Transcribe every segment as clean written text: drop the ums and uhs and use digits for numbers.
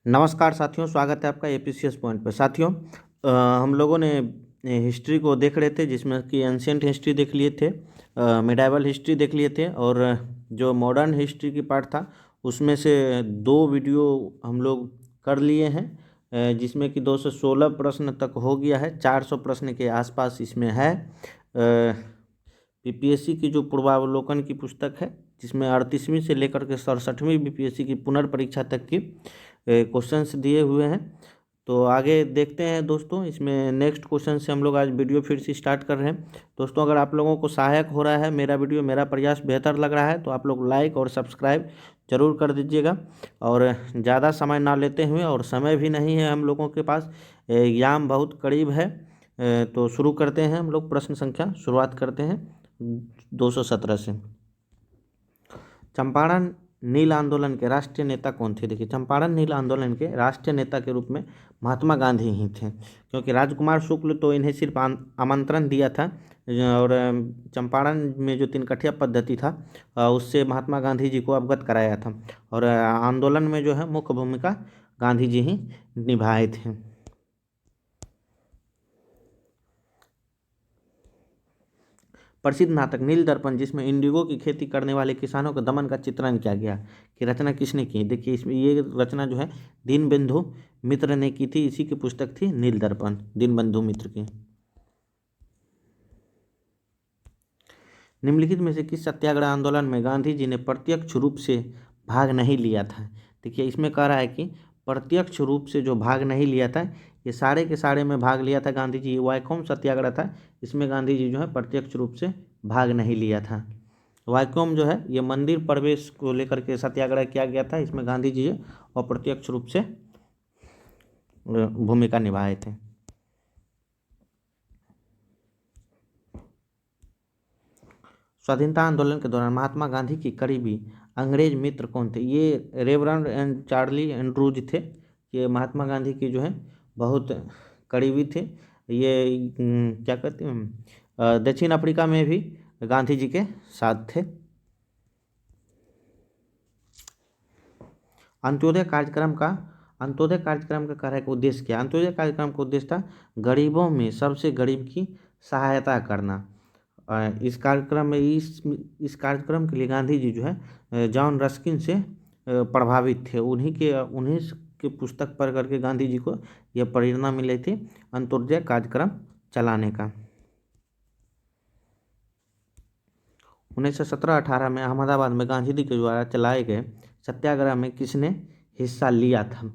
नमस्कार साथियों, स्वागत है आपका एपीसीएस पॉइंट पर। साथियों, हम लोगों ने हिस्ट्री को देख रहे थे, जिसमें कि एंशियंट हिस्ट्री देख लिए थे, मिडाइवल हिस्ट्री देख लिए थे, और जो मॉडर्न हिस्ट्री की पार्ट था उसमें से 2 वीडियो हम लोग कर लिए हैं, जिसमें कि 216 प्रश्न तक हो गया है। 400 प्रश्न के आसपास इसमें है। बीपीएससी की जो पूर्वावलोकन की पुस्तक है, जिसमें 38वीं से लेकर के 67वीं बीपीएससी की पुनर्परीक्षा तक की क्वेश्चंस दिए हुए हैं। तो आगे देखते हैं दोस्तों। इसमें नेक्स्ट क्वेश्चन से हम लोग आज वीडियो फिर से स्टार्ट कर रहे हैं। दोस्तों, अगर आप लोगों को सहायक हो रहा है मेरा वीडियो, मेरा प्रयास बेहतर लग रहा है, तो आप लोग लाइक और सब्सक्राइब जरूर कर दीजिएगा। और ज़्यादा समय ना लेते हुए, और समय भी नहीं है हम लोगों के पास, एग्जाम बहुत करीब है, तो शुरू करते हैं हम लोग। प्रश्न संख्या शुरुआत करते हैं 217 से। चंपारण नील आंदोलन के राष्ट्रीय नेता कौन थे? देखिए, चंपारण नील आंदोलन के राष्ट्रीय नेता के रूप में महात्मा गांधी ही थे, क्योंकि राजकुमार शुक्ल तो इन्हें सिर्फ आमंत्रण दिया था, और चंपारण में जो तीन-कठिया पद्धति था उससे महात्मा गांधी जी को अवगत कराया था, और आंदोलन में जो है मुख्य भूमिका गांधी जी ही निभाए थे। प्रसिद्ध नाटक नील दर्पण, जिसमें इंडिगो की खेती करने वाले किसानों के दमन का चित्रण किया गया, की रचना किसने की? देखिए, इसमें ये रचना जो है दीनबंधु मित्र ने की थी। इसी की पुस्तक थी नील दर्पण, दीनबंधु मित्र की। निम्नलिखित में से किस सत्याग्रह आंदोलन में गांधी जी ने प्रत्यक्ष रूप से भाग नहीं लिया था? देखिए, इसमें कह रहा है कि प्रत्यक्ष रूप से जो भाग नहीं लिया था, ये सारे के सारे में भाग लिया था गांधी जी। वाइकोम सत्याग्रह था, इसमें गांधी जी जो है प्रत्यक्ष रूप से भाग नहीं लिया था। वाइकोम जो है ये मंदिर प्रवेश को लेकर के सत्याग्रह किया गया था, इसमें गांधी जी अप्रत्यक्ष रूप से भूमिका निभाए थे। स्वाधीनता आंदोलन के दौरान महात्मा गांधी की करीबी अंग्रेज मित्र कौन थे? ये रेवरेंड एंड चार्ली एंड्रूज थे। ये महात्मा गांधी के जो है बहुत करीबी थे। ये क्या कहते हैं, दक्षिण अफ्रीका में भी गांधी जी के साथ थे। अंत्योदय कार्यक्रम का कार्य का उद्देश्य क्या? अंत्योदय कार्यक्रम का उद्देश्य था गरीबों में सबसे गरीब की सहायता करना। इस कार्यक्रम के लिए गांधी जी जो है जॉन रस्किन से प्रभावित थे। उन्हीं के पुस्तक पढ़ करके गांधी जी को यह प्रेरणा मिली थी अंत्योदय कार्यक्रम चलाने का। 1917-18 में अहमदाबाद में गांधी जी के द्वारा चलाए गए सत्याग्रह में किसने हिस्सा लिया था?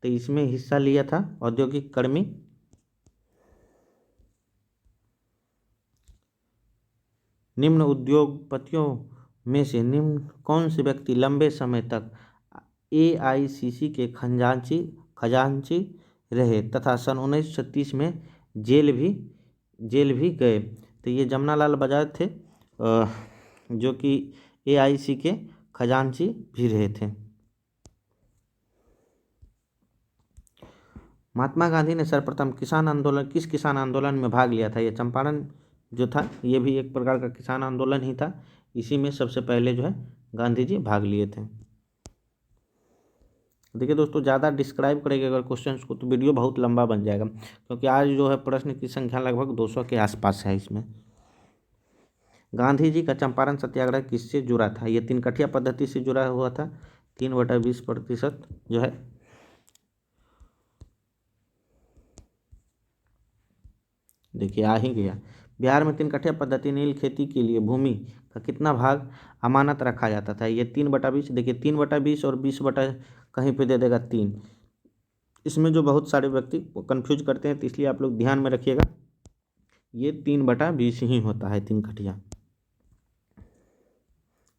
तो इसमें हिस्सा लिया था औद्योगिक कर्मी। निम्न उद्योगपतियों में से निम्न कौन से व्यक्ति लंबे समय तक एआईसीसी के खजांची रहे तथा सन 1930 में जेल भी गए? तो ये जमनालाल बजाज थे, जो कि एआईसी के खजांची भी रहे थे। महात्मा गांधी ने सर्वप्रथम किस किसान आंदोलन में भाग लिया था? ये चंपारण जो था ये भी एक प्रकार का किसान आंदोलन ही था। इसी में सबसे पहले जो है गांधी जी भाग लिए थे। देखिए दोस्तों, ज़्यादा डिस्क्राइब करेंगे अगर क्वेश्चंस को तो वीडियो बहुत लंबा बन जाएगा, क्योंकि आज जो है प्रश्न की संख्या लगभग 200 के आसपास है। इसमें गांधी जी का चंपारण सत्याग्रह किससे जुड़ा था? ये तीन-कठिया पद्धति से जुड़ा हुआ था। 3/20% जो है देखिए आ ही गया। बिहार में तीन-कठिया पद्धति नील खेती के लिए भूमि का कितना भाग अमानत रखा जाता था? ये 3/20। देखिए 3/20 और 20 कहीं पे दे देगा 3। इसमें जो बहुत सारे व्यक्ति कंफ्यूज करते हैं, तो इसलिए आप लोग ध्यान में रखिएगा, ये 3/20 ही होता है। 3 कठिया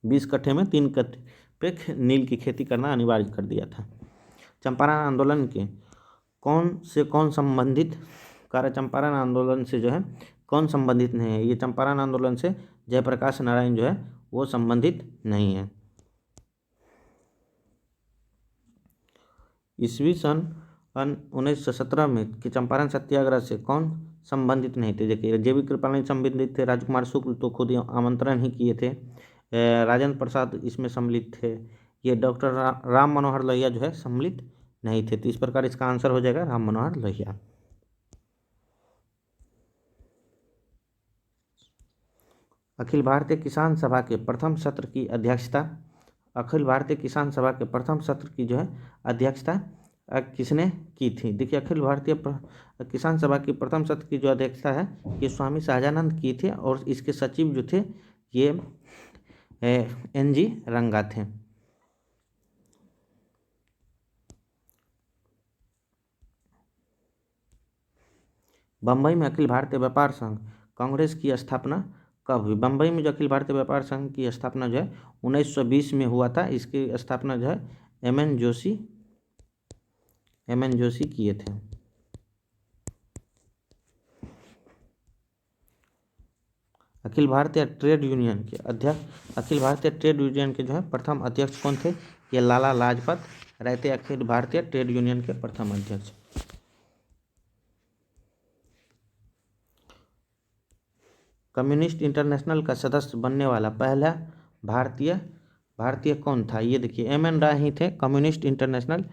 20 कट्ठे में 3 कट्ठे पे नील की खेती करना अनिवार्य कर दिया था। चंपारण आंदोलन के कौन संबंधित कार्य चंपारण आंदोलन से जो है कौन संबंधित नहीं है? ये चंपारण आंदोलन से जयप्रकाश नारायण जो है वो संबंधित नहीं है। ईस्वी सन 1917 में कि चंपारण सत्याग्रह से कौन संबंधित नहीं थे? देखिए, जेबी कृपलानी संबंधित थे, राजकुमार शुक्ल तो खुद ही आमंत्रण ही किए थे, राजेंद्र प्रसाद इसमें सम्मिलित थे, ये डॉक्टर राम मनोहर लोहिया जो है सम्मिलित नहीं थे। तो इस प्रकार इसका आंसर हो जाएगा राम मनोहर लोहिया। अखिल भारतीय किसान सभा के प्रथम सत्र की अध्यक्षता, अखिल भारतीय किसान सभा के प्रथम सत्र की जो है अध्यक्षता किसने की थी? देखिए, अखिल भारतीय किसान सभा की प्रथम सत्र की जो अध्यक्षता है ये स्वामी सहजानंद की थे और इसके सचिव जो थे ये NG रंगा थे। बम्बई में अखिल भारतीय व्यापार संघ कांग्रेस की स्थापना कब हुई? बम्बई में जो अखिल भारतीय व्यापार संघ की स्थापना जो है 1920 में हुआ था। इसकी स्थापना जो है MN जोशी किए थे। अखिल भारतीय ट्रेड यूनियन के अध्यक्ष, अखिल भारतीय ट्रेड यूनियन के जो है प्रथम अध्यक्ष कौन थे? ये लाला लाजपत राय थे अखिल भारतीय ट्रेड यूनियन के प्रथम अध्यक्ष। कम्युनिस्ट इंटरनेशनल का सदस्य बनने वाला पहला भारतीय कौन था? ये देखिए MN राय ही थे कम्युनिस्ट इंटरनेशनल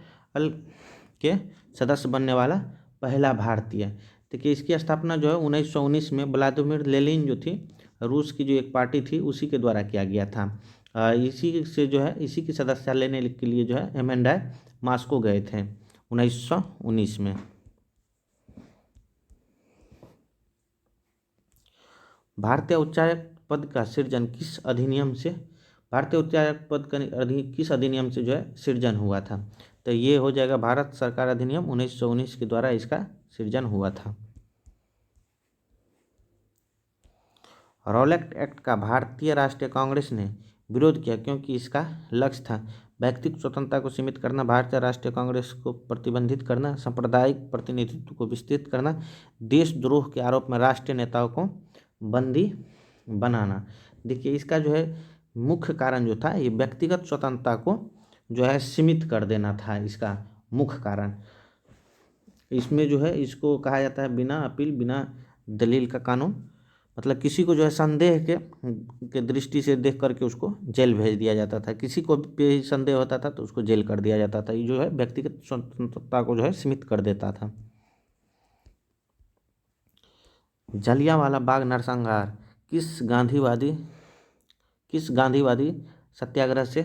के सदस्य बनने वाला पहला भारतीय। देखिए इसकी स्थापना जो है 1919 में व्लादिमीर लेनिन जो थी रूस की जो एक पार्टी थी उसी के द्वारा किया गया था। इसी से जो है इसी की सदस्यता लेने के लिए जो है MN राय मॉस्को गए थे 1919 में। भारतीय उच्चायुक्त पद का सृजन किस अधिनियम से, भारतीय उच्चायुक्त पद का किस अधिनियम से जो है सृजन हुआ था? तो ये हो जाएगा भारत सरकार अधिनियम 1919 के द्वारा इसका सृजन हुआ था। रॉलेट एक्ट का भारतीय राष्ट्रीय कांग्रेस ने विरोध किया क्योंकि इसका लक्ष्य था व्यक्तिगत स्वतंत्रता को सीमित करना, भारतीय राष्ट्रीय कांग्रेस को प्रतिबंधित करना, सांप्रदायिक प्रतिनिधित्व को विस्तृत करना, देशद्रोह के आरोप में राष्ट्रीय नेताओं को बंदी बनाना। देखिए इसका जो है मुख्य कारण जो था ये व्यक्तिगत स्वतंत्रता को जो है सीमित कर देना था इसका मुख्य कारण। इसमें जो है इसको कहा जाता है बिना अपील बिना दलील का कानून। मतलब किसी को जो है संदेह के दृष्टि से देख करके उसको जेल भेज दिया जाता था, किसी को भी संदेह होता था तो उसको जेल कर दिया जाता था। ये जो है व्यक्तिगत स्वतंत्रता को जो है सीमित कर देता था। जलियांवाला बाग नरसंहार किस गांधीवादी सत्याग्रह से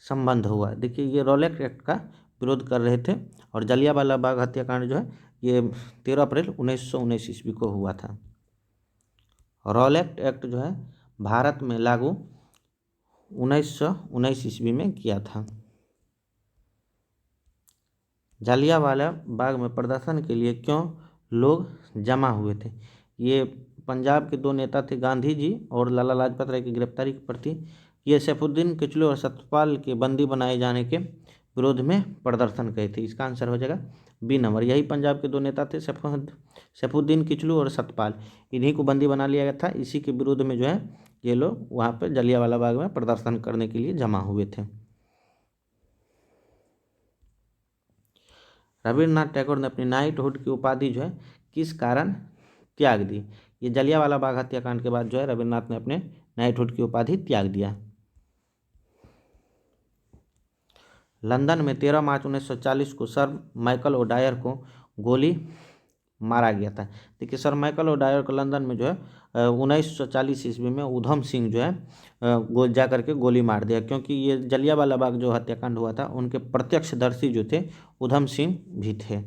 संबंध हुआ? देखिए ये रॉलेट एक्ट का विरोध कर रहे थे और जलियांवाला बाग हत्याकांड जो है ये 13 अप्रैल 1919 ईस्वी को हुआ था। रॉलेट एक्ट जो है भारत में लागू 1919 ईस्वी में किया था। जलियांवाला बाग में प्रदर्शन के लिए क्यों लोग जमा हुए थे? ये पंजाब के दो नेता थे गांधी जी और लाला लाजपत राय की गिरफ्तारी के प्रति ये सैफुद्दीन किचलू और सत्यपाल के बंदी बनाए जाने के विरोध में प्रदर्शन किए थे। इसका आंसर हो जाएगा B नंबर। यही पंजाब के दो नेता थे सैफुद्दीन किचलू और सत्यपाल, इन्हीं को बंदी बना लिया गया था। इसी के विरोध में जो है ये लोग वहाँ पे जलियांवाला बाग में प्रदर्शन करने के लिए जमा हुए थे। रविन्द्रनाथ टैगोर ने अपनी नाइटहुड की उपाधि जो है किस कारण त्याग दी? ये जलियांवाला बाग हत्याकांड के बाद जो है रविन्द्रनाथ ने अपने नाइटहुड की उपाधि त्याग दिया। लंदन में 13 मार्च 1940 को सर माइकल ओडायर को गोली मारा गया था। देखिए सर माइकल ओडायर को लंदन में जो है 1940 ईस्वी में उधम सिंह जो है जा करके गोली मार दिया, क्योंकि ये जलियांवाला बाग जो हत्याकांड हुआ था उनके प्रत्यक्षदर्शी जो थे उधम सिंह भी थे।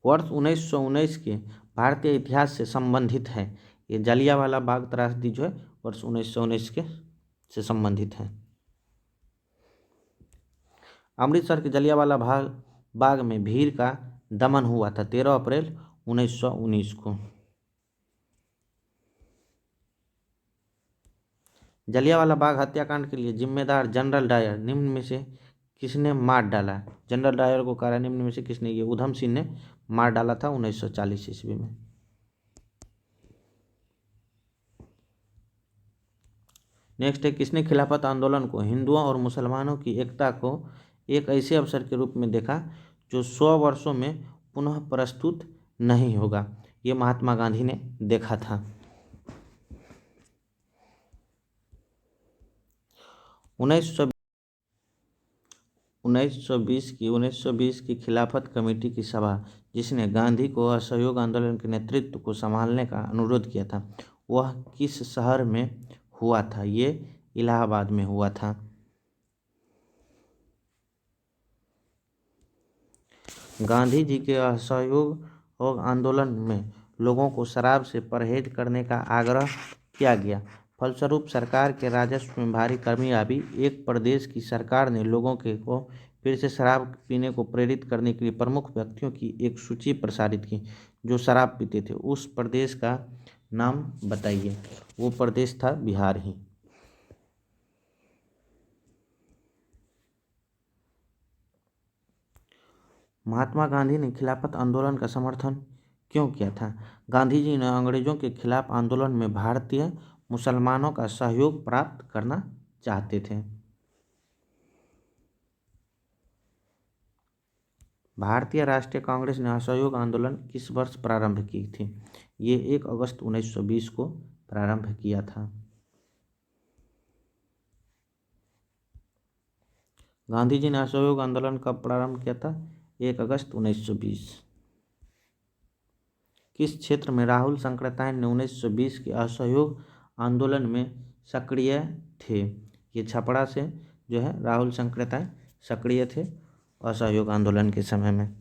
वर्ष 1919 के भारतीय इतिहास से संबंधित है। ये जलियांवाला बाग त्रासदी जो है वर्ष 1919 के से संबंधित है। अमृतसर के जलियांवाला बाग में भीड़ का दमन हुआ था 13 अप्रैल 1919 को। जलियांवाला बाग हत्याकांड के लिए जिम्मेदार जनरल डायर निम्न में से किसने मार डाला? जनरल डायर को कहा निम्न में से किसने? ये उधम सिंह ने मार डाला था 1940 ईस्वी में। नेक्स्ट है किसने खिलाफत आंदोलन को हिंदुओं और मुसलमानों की एकता को एक ऐसे अवसर के रूप में देखा जो 100 वर्षों में पुनः प्रस्तुत नहीं होगा? ये महात्मा गांधी ने देखा था। 19 1920 की खिलाफत कमेटी की सभा जिसने गांधी को असहयोग आंदोलन के नेतृत्व को संभालने का अनुरोध किया था, वह किस शहर में हुआ था? ये इलाहाबाद में हुआ था। गांधी जी के असहयोग और आंदोलन में लोगों को शराब से परहेज करने का आग्रह किया गया। फलस्वरूप सरकार के राजस्व में भारी कमी आई। एक प्रदेश की सरकार ने लोगों को फिर से शराब पीने को प्रेरित करने के लिए प्रमुख व्यक्तियों की एक सूची प्रसारित की जो शराब पीते थे। उस प्रदेश का नाम बताइए। वो प्रदेश था बिहार ही। महात्मा गांधी ने खिलाफत आंदोलन का समर्थन क्यों किया था? गांधी जी ने अंग्रेजों के खिलाफ आंदोलन में भारतीय मुसलमानों का सहयोग प्राप्त करना चाहते थे। भारतीय राष्ट्रीय कांग्रेस ने असहयोग आंदोलन किस वर्ष प्रारंभ की थी? ये 1 अगस्त 1920 को प्रारंभ किया था। गांधी जी ने असहयोग आंदोलन कब प्रारंभ किया था? 1 अगस्त 1920। किस क्षेत्र में राहुल सांकृत्यायन ने 1920 के असहयोग आंदोलन में सक्रिय थे? ये छपरा से जो है राहुल सांकृत्यायन सक्रिय थे असहयोग आंदोलन के समय में।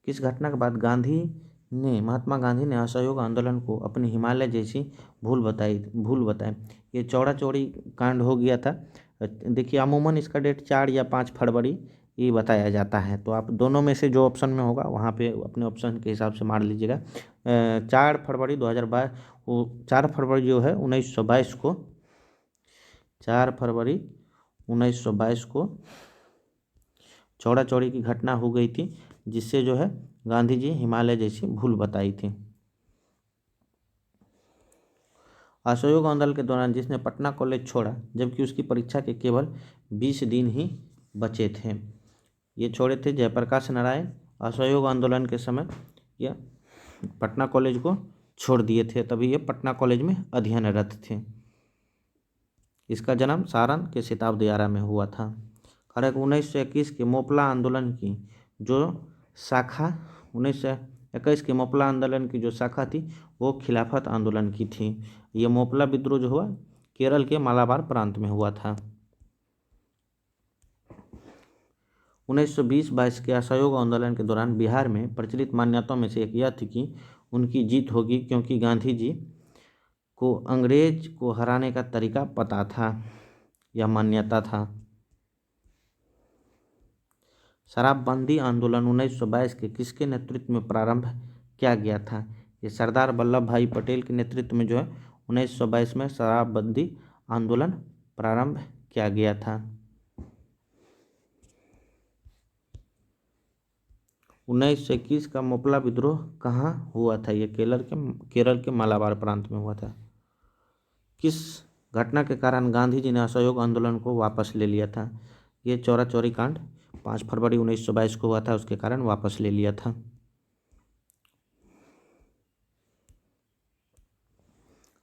किस घटना के बाद महात्मा गांधी ने असहयोग आंदोलन को अपनी हिमालय जैसी भूल बताई? ये चौड़ा चौड़ी कांड हो गया था। देखिए अमूमन इसका डेट 4 या 5 फरवरी ये बताया जाता है, तो आप दोनों में से जो ऑप्शन में होगा वहाँ पे अपने ऑप्शन के हिसाब से मार लीजिएगा। 4 फरवरी 2022 4 फरवरी जो है 1922 को 4 फरवरी 1922 को चौड़ा चौड़ी की घटना हो गई थी, जिससे जो है गांधी जी हिमालय जैसी भूल बताई थी। असहयोग आंदोलन के दौरान जिसने पटना कॉलेज छोड़ा जबकि उसकी परीक्षा के केवल 20 दिन ही बचे थे, ये छोड़े थे जयप्रकाश नारायण। असहयोग आंदोलन के समय यह पटना कॉलेज को छोड़ दिए थे, तभी ये पटना कॉलेज में अध्ययनरत थे। इसका जन्म सारण के शताब्दी आरा में हुआ था। 1921 के मोपला आंदोलन की जो शाखा 1921 के मोपला आंदोलन की जो शाखा थी वो खिलाफत आंदोलन की थी। ये मोपला विद्रोह जो हुआ केरल के मालाबार प्रांत में हुआ था। 1920-22 के असहयोग आंदोलन के दौरान बिहार में प्रचलित मान्यताओं में से एक यह थी कि उनकी जीत होगी क्योंकि गांधी जी को अंग्रेज को हराने का तरीका पता था। यह मान्यता था। शराबबंदी आंदोलन 1922 के किसके नेतृत्व में प्रारंभ किया गया था? ये सरदार वल्लभ भाई पटेल के नेतृत्व में जो है 1922 में शराबबंदी आंदोलन प्रारंभ किया गया था। 1921 का मोपला विद्रोह कहाँ हुआ था? ये केरल के मालाबार प्रांत में हुआ था। किस घटना के कारण गांधी जी ने असहयोग आंदोलन को वापस ले लिया था? ये चौरा चौरी कांड 5 फरवरी 1922 को हुआ था, उसके कारण वापस ले लिया था।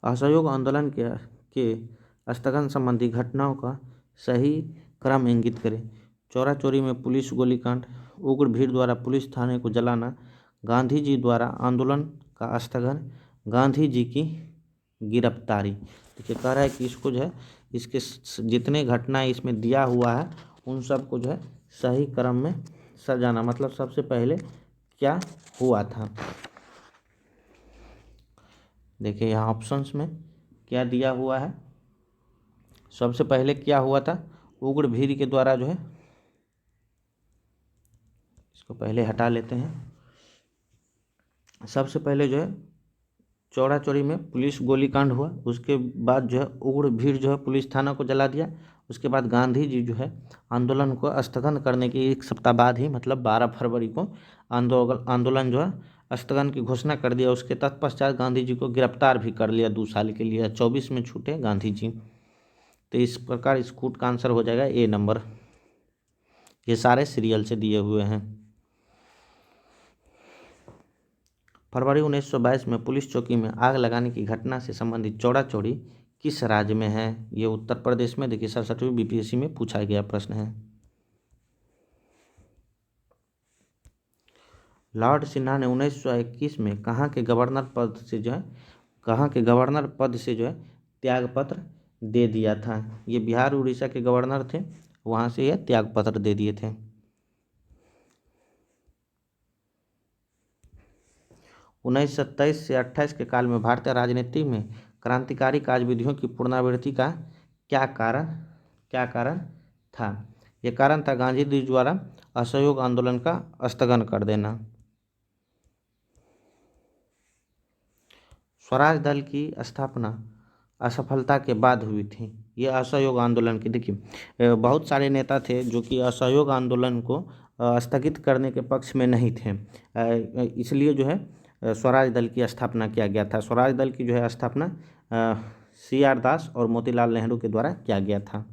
असहयोग आंदोलन के स्थगन संबंधी घटनाओं का सही क्रम इंगित करें। चौरा चौरी में पुलिस गोलीकांड, उग्र भीड़ द्वारा पुलिस थाने को जलाना, गांधी जी द्वारा आंदोलन का स्थगन, गांधी जी की गिरफ्तारी। देखिए कह रहा है कि इसको जो है इसके जितने घटनाएं इसमें दिया हुआ है उन सबको जो है सही क्रम में सजाना। मतलब सबसे पहले क्या हुआ था? देखिए यहाँ ऑप्शंस में क्या दिया हुआ है। सबसे पहले क्या हुआ था? उग्र भीड़ के द्वारा जो है, इसको पहले हटा लेते हैं। सबसे पहले जो है चौरा चौरी में पुलिस गोलीकांड हुआ, उसके बाद जो है उग्र भीड़ जो है पुलिस थाना को जला दिया। उसके बाद गांधी जी जो है आंदोलन को स्थगन करने के 1 सप्ताह बाद ही मतलब 12 फरवरी को आंदोलन जो है स्थगन की घोषणा कर दिया। उसके तत्पश्चात गांधी जी को गिरफ्तार भी कर लिया 2 साल के लिए। 24 में छूटे गांधी जी। तो इस प्रकार इस कूट का आंसर हो जाएगा A नंबर। ये सारे सीरियल से दिए हुए हैं। फरवरी 1922 में पुलिस चौकी में आग लगाने की घटना से संबंधित चौड़ा चौड़ी किस राज्य में है? ये उत्तर प्रदेश में। देखिए 67वीं बीपीएससी में पूछा गया प्रश्न है। लॉर्ड सिन्हा ने 1921 में कहाँ के गवर्नर पद से जो है त्यागपत्र दे दिया था? ये बिहार उड़ीसा के गवर्नर थे, वहाँ से यह त्यागपत्र दे दिए थे। 1927 से 28 के काल में भारतीय राजनीति में क्रांतिकारी कार्यविधियों की पुनरावृत्ति का क्या कारण था? यह कारण था गांधी जी द्वारा असहयोग आंदोलन का स्थगन कर देना। स्वराज दल की स्थापना असफलता के बाद हुई थी। ये असहयोग आंदोलन की, देखिए बहुत सारे नेता थे जो कि असहयोग आंदोलन को स्थगित करने के पक्ष में नहीं थे, इसलिए जो है स्वराज दल की स्थापना किया गया था। स्वराज दल की जो है स्थापना CR दास और मोतीलाल नेहरू के द्वारा किया गया था।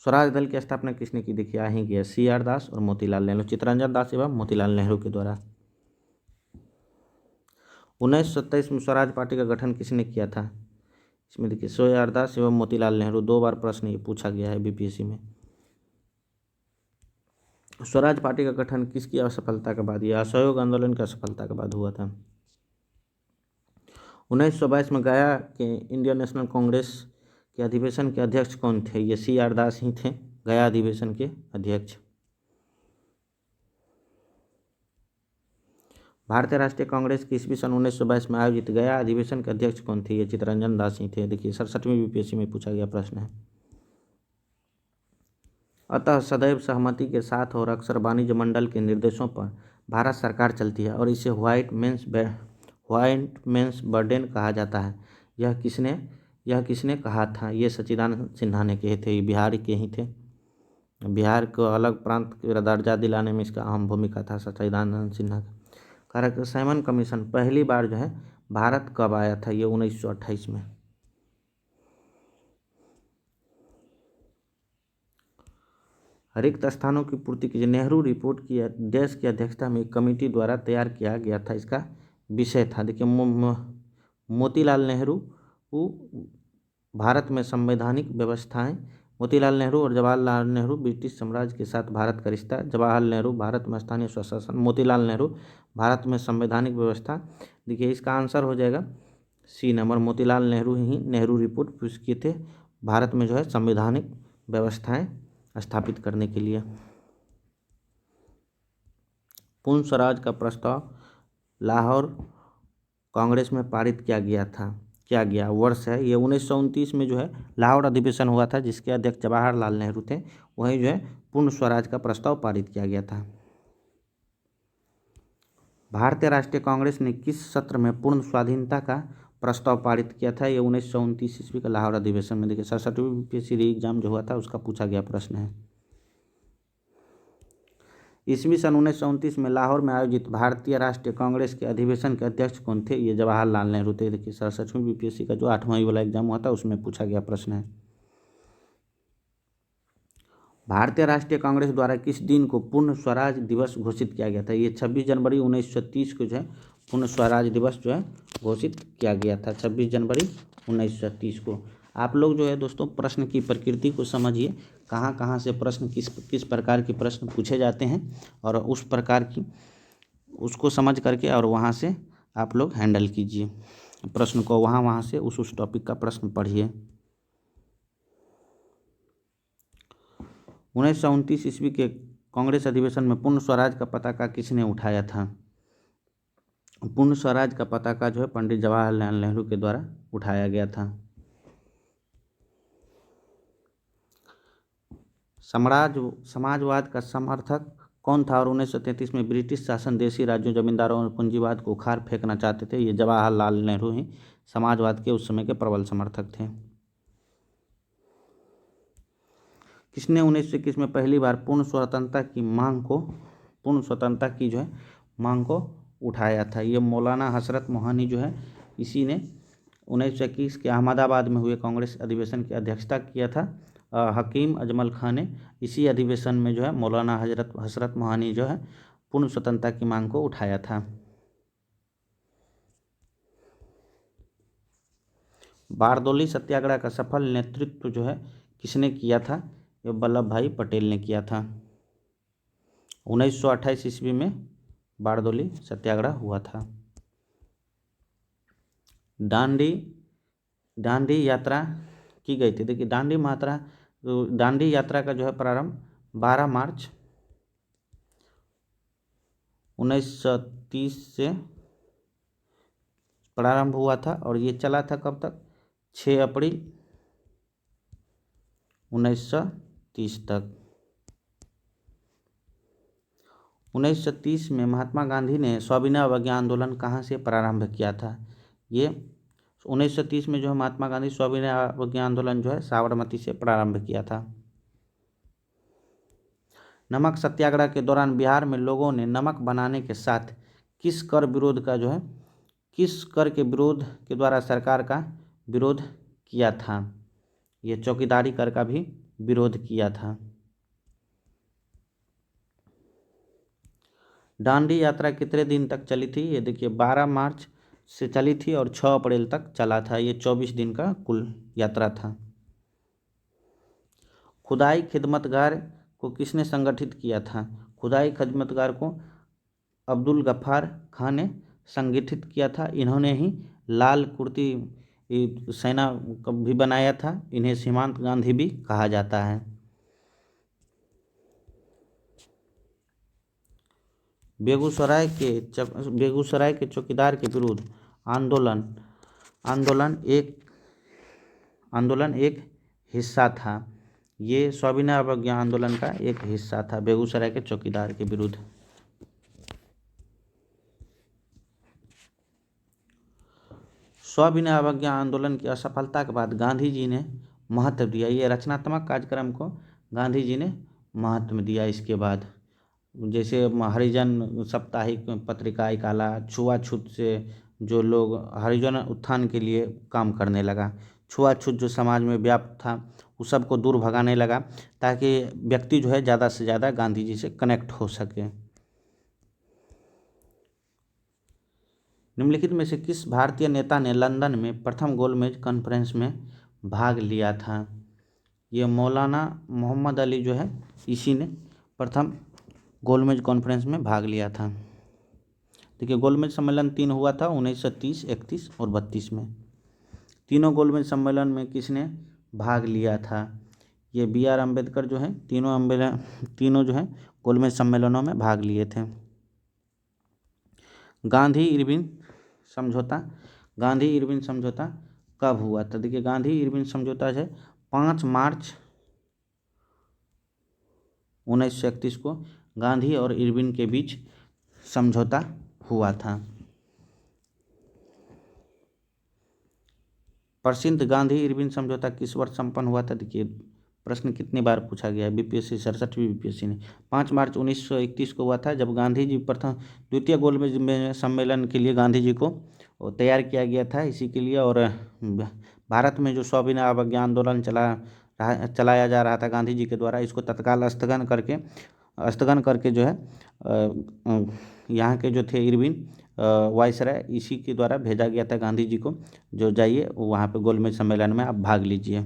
स्वराज दल की स्थापना किसने की? देखिए यहीं किया, CR दास और मोतीलाल नेहरू, चित्तरंजन दास एवं मोतीलाल नेहरू के द्वारा। 1927 में स्वराज पार्टी का गठन किसने किया था? इसमें देखिए CR दास एवं मोतीलाल नेहरू। 2 बार प्रश्न ये पूछा गया है बीपीएससी में। स्वराज पार्टी का गठन किसकी असफलता के बाद? यह असहयोग आंदोलन की असफलता के बाद हुआ था। 1922 में गया के इंडियन नेशनल कांग्रेस के अधिवेशन के अध्यक्ष कौन थे? ये CR दास ही थे, गया अधिवेशन के अध्यक्ष। भारतीय राष्ट्रीय कांग्रेस की ईस्वी सन 1922 में आयोजित गया अधिवेशन के अध्यक्ष कौन थे? ये चित्तरंजन दास ही थे। देखिए 67वीं बीपीएससी में पूछा गया प्रश्न है। अतः सदैव सहमति के साथ और अक्सर वाणिज्य मंडल के निर्देशों पर भारत सरकार चलती है और इसे व्हाइट मेंस बर्डन कहा जाता है। यह किसने कहा था? ये सच्चिदानंद सिन्हा ने कहे थे। ये बिहार के ही थे। बिहार को अलग प्रांत का दर्जा दिलाने में इसका अहम भूमिका था सच्चिदानंद सिन्हा का। कारक साइमन कमीशन पहली बार जो है भारत कब आया था? ये 1928 में। रिक्त स्थानों की पूर्ति कीजिए। नेहरू रिपोर्ट की देश की अध्यक्षता में एक कमेटी द्वारा तैयार किया गया था। इसका विषय था, देखिए मोतीलाल नेहरू भारत में संवैधानिक व्यवस्थाएं। मोतीलाल नेहरू और जवाहरलाल नेहरू ब्रिटिश साम्राज्य के साथ भारत का रिश्ता। जवाहरलाल नेहरू भारत में स्थानीय स्वशासन। मोतीलाल नेहरू भारत में संवैधानिक व्यवस्था। देखिए इसका आंसर हो जाएगा C नंबर। मोतीलाल नेहरू ही नेहरू रिपोर्ट पेश किए थे भारत में जो है संवैधानिक व्यवस्थाएं स्थापित करने के लिए। पूर्ण स्वराज का प्रस्ताव लाहौर कांग्रेस में पारित किया गया वर्ष है ये 1929 में जो है लाहौर अधिवेशन हुआ था, जिसके अध्यक्ष जवाहरलाल नेहरू थे। वहीं जो है पूर्ण स्वराज का प्रस्ताव पारित किया गया था। भारतीय राष्ट्रीय कांग्रेस ने किस सत्र में पूर्ण स्वाधीनता का प्रस्ताव पारित किया था? ये 1929 ईस्वी का लाहौर अधिवेशन में। देखिए 67वीं बीपीएससी एग्जाम जो हुआ था उसका पूछा गया प्रश्न है। ईस्वी सन 1929 में लाहौर में आयोजित भारतीय राष्ट्रीय कांग्रेस के अधिवेशन के अध्यक्ष कौन थे? ये जवाहरलाल नेहरू थे। देखिए 67वीं बीपीएससी का जो 8वां वाला एग्जाम हुआ था उसमें पूछा गया प्रश्न है। भारतीय राष्ट्रीय कांग्रेस द्वारा किस दिन को पूर्ण स्वराज दिवस घोषित किया गया था? ये 26 जनवरी 1930 को जो है पूर्ण स्वराज दिवस जो है घोषित किया गया था, 26 जनवरी 1930 को। आप लोग जो है दोस्तों प्रश्न की प्रकृति को समझिए, कहाँ कहाँ से प्रश्न किस प्रकार के प्रश्न पूछे जाते हैं और उस प्रकार की उसको समझ करके और वहाँ से आप लोग हैंडल कीजिए प्रश्न को। वहाँ से उस टॉपिक का प्रश्न पढ़िए। 1929 ईस्वी के कांग्रेस अधिवेशन में पूर्ण स्वराज का पताका किसने उठाया था? पूर्ण स्वराज का पताका जो है पंडित जवाहरलाल नेहरू के द्वारा उठाया गया था। समाजवाद का समर्थक कौन था और 1933 में ब्रिटिश शासन देशी राज्यों, जमींदारों और पूंजीवाद को उखाड़ फेंकना चाहते थे? ये जवाहरलाल नेहरू ही समाजवाद के उस समय के प्रबल समर्थक थे। किसने 1921 में पहली बार पूर्ण स्वतंत्रता की मांग को उठाया था? ये मौलाना हजरत मोहनी जो है इसी ने 1921 के अहमदाबाद में हुए कांग्रेस अधिवेशन की अध्यक्षता किया था। हकीम अजमल खां ने इसी अधिवेशन में जो है मौलाना हजरत मोहनी जो है पूर्ण स्वतंत्रता की मांग को उठाया था। बारदोली सत्याग्रह का सफल नेतृत्व जो है किसने किया था? ये वल्लभ भाई पटेल ने किया था। 1928 ईस्वी में बारदोली सत्याग्रह हुआ था। दांडी यात्रा की गई थी। देखिए दांडी यात्रा का जो है प्रारंभ 12 मार्च 1930 से प्रारंभ हुआ था और ये चला था कब तक? 6 अप्रैल 1930 तक। 1930 में महात्मा गांधी ने स्वाभिनव अवज्ञा आंदोलन कहाँ से प्रारंभ किया था? ये 1930 में जो है महात्मा गांधी स्वाभिनव अवज्ञा आंदोलन जो है साबरमती से प्रारंभ किया था। नमक सत्याग्रह के दौरान बिहार में लोगों ने नमक बनाने के साथ किस कर के विरोध के द्वारा सरकार का विरोध किया था? ये चौकीदारी कर का भी विरोध किया था। दांडी यात्रा कितने दिन तक चली थी? ये देखिए 12 मार्च से चली थी और 6 अप्रैल तक चला था। ये 24 दिन का कुल यात्रा था। खुदाई खिदमतगार को किसने संगठित किया था? खुदाई खिदमतगार को अब्दुल गफ्फार खान ने संगठित किया था। इन्होंने ही लाल कुर्ती सेना भी बनाया था। इन्हें सीमांत गांधी भी कहा जाता है। बेगूसराय के चौकीदार के विरुद्ध आंदोलन एक हिस्सा था। ये स्वाभिनव अवज्ञा आंदोलन का एक हिस्सा था, बेगूसराय के चौकीदार के विरुद्ध। स्वाभिनव अवज्ञा आंदोलन की असफलता के बाद गांधी जी ने महत्व दिया। ये रचनात्मक कार्यक्रम को गांधी जी ने महत्व दिया। इसके बाद जैसे हरिजन साप्ताहिक पत्रिका निकाला, छुआछूत से जो लोग हरिजन उत्थान के लिए काम करने लगा, छुआछूत जो समाज में व्याप्त था उस सबको दूर भगाने लगा ताकि व्यक्ति जो है ज़्यादा से ज़्यादा गांधी जी से कनेक्ट हो सके। निम्नलिखित में से किस भारतीय नेता ने लंदन में प्रथम गोलमेज कॉन्फ्रेंस में भाग लिया था? ये मौलाना मोहम्मद अली जो है इसी ने प्रथम गोलमेज कॉन्फ्रेंस में भाग लिया था। देखिए गोलमेज सम्मेलन 3 हुआ था 1930, 31 और 32 में। तीनों गोलमेज सम्मेलन में किसने भाग लिया था? ये BR अम्बेडकर जो है तीनों जो है गोलमेज सम्मेलनों में भाग लिए थे। गांधी इरविन समझौता कब हुआ था? देखिए गांधी इरविन समझौता जो है 5 मार्च 1931 को गांधी और इरविन के बीच समझौता हुआ था। प्रसिद्ध गांधी इरविन समझौता किस वर्ष संपन्न हुआ था? देखिए प्रश्न कितनी बार पूछा गया है, BPSC 67वीं BPSC ने। 5 मार्च 1931 को हुआ था, जब गांधी जी द्वितीय गोलमेज सम्मेलन के लिए गांधी जी को तैयार किया गया था इसी के लिए। और भारत में जो स्वाभिनव अवज्ञा आंदोलन चलाया जा रहा था गांधी जी के द्वारा, इसको तत्काल स्थगन करके जो है यहाँ के जो थे इरविन वायसराय, इसी के द्वारा भेजा गया था गांधी जी को, जो जाइए वहाँ पे गोलमेज सम्मेलन में आप भाग लीजिए।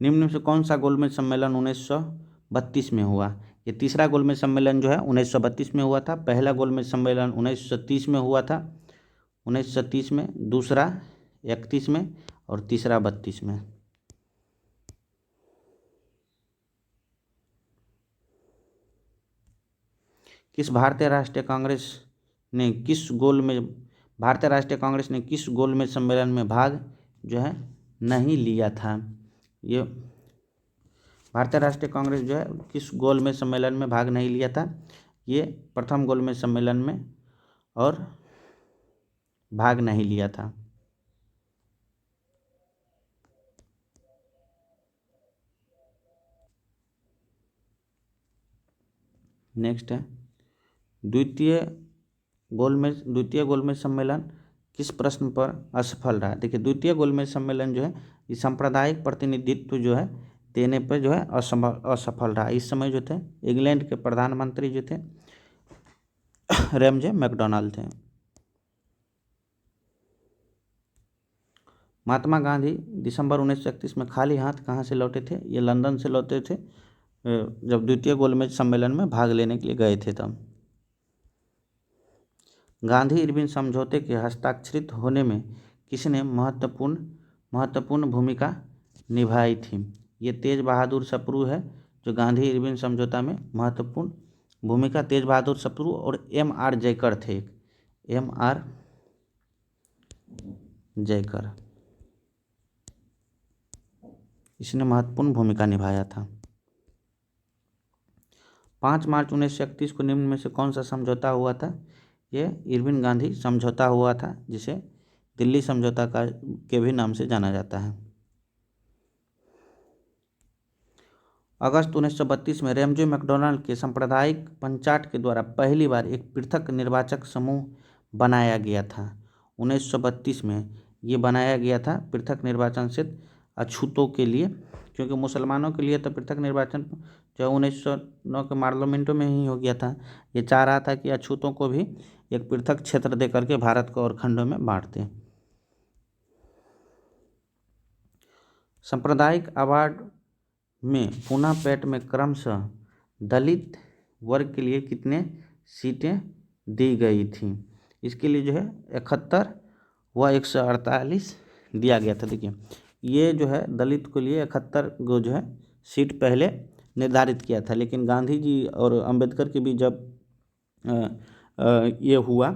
निम्न में से कौन सा गोलमेज सम्मेलन 1932 में हुआ? ये तीसरा गोलमेज सम्मेलन जो है 1932 में हुआ था। पहला गोलमेज सम्मेलन 1930 में हुआ था, 1930 में, दूसरा 31 में और तीसरा 32 में। भारतीय राष्ट्रीय कांग्रेस ने किस गोलमेज सम्मेलन में भाग जो है नहीं लिया था? ये भारतीय राष्ट्रीय कांग्रेस जो है किस गोलमेज सम्मेलन में भाग नहीं लिया था? ये प्रथम गोलमेज सम्मेलन में और भाग नहीं लिया था। नेक्स्ट है द्वितीय गोलमेज सम्मेलन किस प्रश्न पर असफल रहा? देखिए द्वितीय गोलमेज सम्मेलन जो है ये सांप्रदायिक प्रतिनिधित्व जो है देने पर जो है असफल रहा। इस समय जो थे इंग्लैंड के प्रधानमंत्री जो थे रैमजे मैकडोनाल्ड थे। महात्मा गांधी दिसंबर 1931 में खाली हाथ कहाँ से लौटे थे? ये लंदन से लौटे थे, जब द्वितीय गोलमेज सम्मेलन में भाग लेने के लिए गए थे तब। गांधी इरविन समझौते के हस्ताक्षरित होने में किसने महत्वपूर्ण भूमिका निभाई थी? ये तेज बहादुर सप्रू है जो गांधी इरविन समझौता में महत्वपूर्ण भूमिका। तेज बहादुर सप्रू और M.R. जयकर थे। M.R. जयकर, इसने महत्वपूर्ण भूमिका निभाया था। 5 मार्च 1931 को निम्न में से कौन सा समझौता हुआ था? ये इरविन गांधी समझौता हुआ था, जिसे दिल्ली समझौता के भी नाम से जाना जाता है। अगस्त 1932 में रैमजे मैकडोनाल्ड के सांप्रदायिक पंचाट के द्वारा पहली बार एक पृथक निर्वाचक समूह बनाया गया था। 1932 में ये बनाया गया था पृथक निर्वाचन क्षेत्र अछूतों के लिए, क्योंकि मुसलमानों के लिए तो पृथक निर्वाचन जो 1909 के पार्लियामेंटों में ही हो गया था। ये चाह रहा था कि अछूतों को भी एक पृथक क्षेत्र दे करके भारत को और खंडों में बांट दें। सांप्रदायिक अवार्ड में पूना पैठ में क्रमशः दलित वर्ग के लिए कितने सीटें दी गई थी? इसके लिए जो है 71 व 148 दिया गया था। देखिए ये जो है दलित के लिए 71 को जो है सीट पहले निर्धारित किया था, लेकिन गांधी जी और अंबेडकर के भी जब ये हुआ,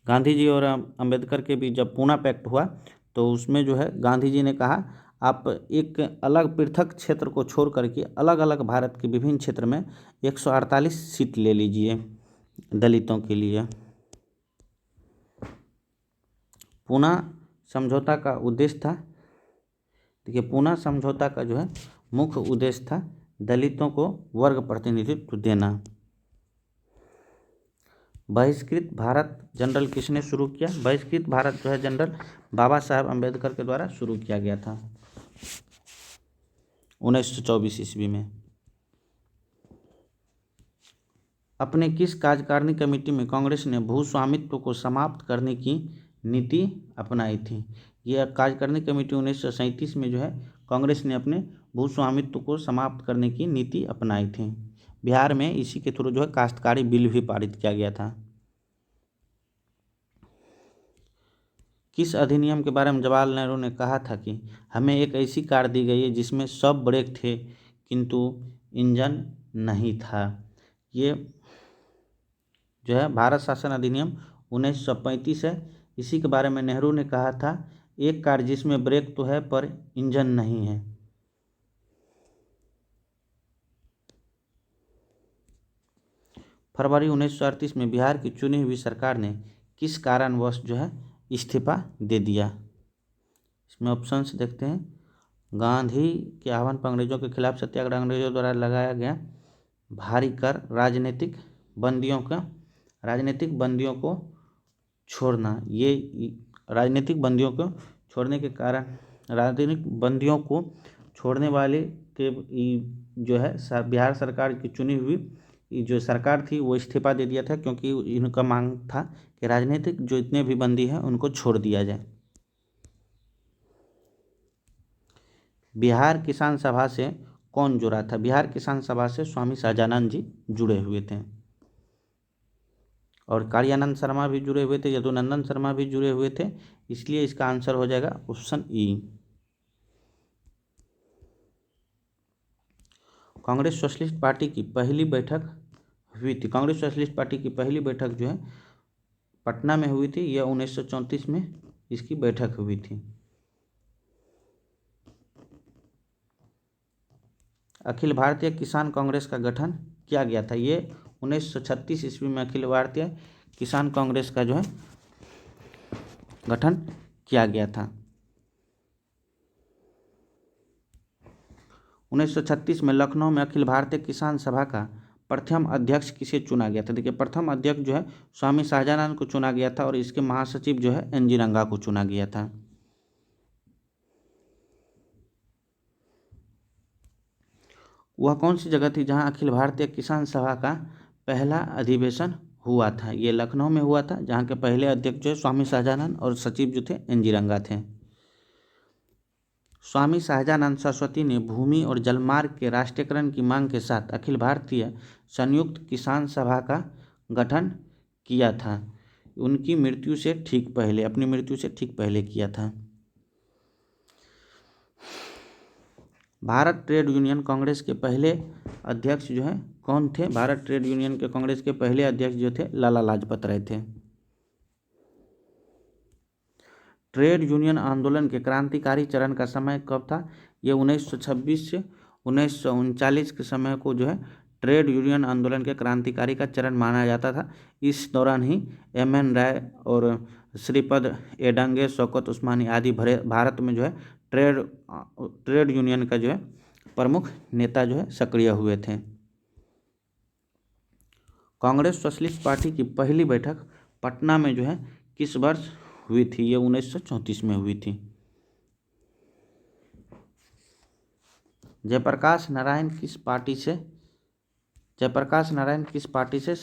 गांधी जी और अंबेडकर के भी जब पूना पैक्ट हुआ तो उसमें जो है गांधी जी ने कहा आप एक अलग पृथक क्षेत्र को छोड़ करके अलग अलग भारत के विभिन्न क्षेत्र में 148 सीट ले लीजिए दलितों के लिए। पूना समझौता का उद्देश्य था, देखिए पूना समझौता का जो है मुख्य उद्देश्य था दलितों को वर्ग प्रतिनिधित्व देना। बहिष्कृत भारत जनरल किसने शुरू किया? बहिष्कृत भारत जो है जनरल बाबा साहब अम्बेडकर के द्वारा शुरू किया गया था 1924 ईस्वी में। अपने किस कार्यकारिणी कमेटी में कांग्रेस ने भूस्वामित्व को समाप्त करने की नीति अपनाई थी? यह कार्यकारिणी कमेटी 1937 में जो है कांग्रेस ने अपने भूस्वामित्व को समाप्त करने की नीति अपनाई थी। बिहार में इसी के थ्रू जो है काश्तकारी बिल भी पारित किया गया था। किस अधिनियम के बारे में जवाहरलाल नेहरू ने कहा था कि हमें एक ऐसी कार दी गई है जिसमें सब ब्रेक थे किंतु इंजन नहीं था? ये जो है भारत शासन अधिनियम 1935 है। इसी के बारे में नेहरू ने कहा था एक कार जिसमें ब्रेक तो है पर इंजन नहीं है। फरवरी 1938 में बिहार की चुनी हुई सरकार ने किस कारणवश जो है इस्तीफा दे दिया? इसमें ऑप्शंस देखते हैं। गांधी के आह्वान पर अंग्रेजों के खिलाफ सत्याग्रह, अंग्रेजों द्वारा लगाया गया भारी कर, राजनीतिक बंदियों को छोड़ना। ये राजनीतिक बंदियों को छोड़ने के कारण, राजनीतिक बंदियों को छोड़ने वाले के जो है बिहार सरकार की चुनी हुई जो सरकार थी वो इस्तीफा दे दिया था, क्योंकि इनका मांग था कि राजनीतिक जो इतने भी बंदी हैं उनको छोड़ दिया जाए। बिहार किसान सभा से कौन जुड़ा था? बिहार किसान सभा से स्वामी सहजानंद जी जुड़े हुए थे और कार्यानंद शर्मा भी जुड़े हुए थे, यदुनंदन शर्मा भी जुड़े हुए थे। इसलिए इसका आंसर हो जाएगा option E. Congress socialist party की पहली बैठक हुई थी। कांग्रेस सोशलिस्ट पार्टी की पहली बैठक जो है पटना में हुई थी। यह 1934 में इसकी बैठक हुई थी। अखिल भारतीय किसान कांग्रेस का गठन किया गया था। ये 1936 ईस्वी में अखिल भारतीय किसान कांग्रेस का जो है गठन किया गया था। 1936 में लखनऊ में अखिल भारतीय किसान सभा का प्रथम अध्यक्ष किसे चुना गया था? देखिए प्रथम अध्यक्ष जो है स्वामी सहजानंद को चुना गया था और इसके महासचिव जो है NG रंगा को चुना गया था। वह कौन सी जगह थी जहां अखिल भारतीय किसान सभा का पहला अधिवेशन हुआ था? ये लखनऊ में हुआ था, जहां के पहले अध्यक्ष जो है स्वामी शाहजानंद और सचिव जो थे एन जी रंगा थे। स्वामी शाहजानंद सरस्वती ने भूमि और जलमार्ग के राष्ट्रीयकरण की मांग के साथ अखिल भारतीय संयुक्त किसान सभा का गठन किया था। उनकी मृत्यु से ठीक पहले, अपनी मृत्यु से ठीक पहले किया था। भारत ट्रेड यूनियन कांग्रेस के पहले अध्यक्ष जो है कौन थे? भारत ट्रेड यूनियन के कांग्रेस के पहले अध्यक्ष जो थे लाला लाजपत राय थे। ट्रेड यूनियन आंदोलन के क्रांतिकारी चरण का समय कब था? ये 1926 से 1939 के समय को जो है ट्रेड यूनियन आंदोलन के क्रांतिकारी का चरण माना जाता था। इस दौरान ही एम.एन. राय और श्रीपद एडंगे, शौकत उस्मानी आदि भारत में जो है ट्रेड यूनियन का जो है प्रमुख नेता जो है सक्रिय हुए थे। कांग्रेस सोशलिस्ट पार्टी की पहली बैठक पटना में जो है किस वर्ष हुई थी? ये 1934 में हुई थी। जयप्रकाश नारायण किस पार्टी से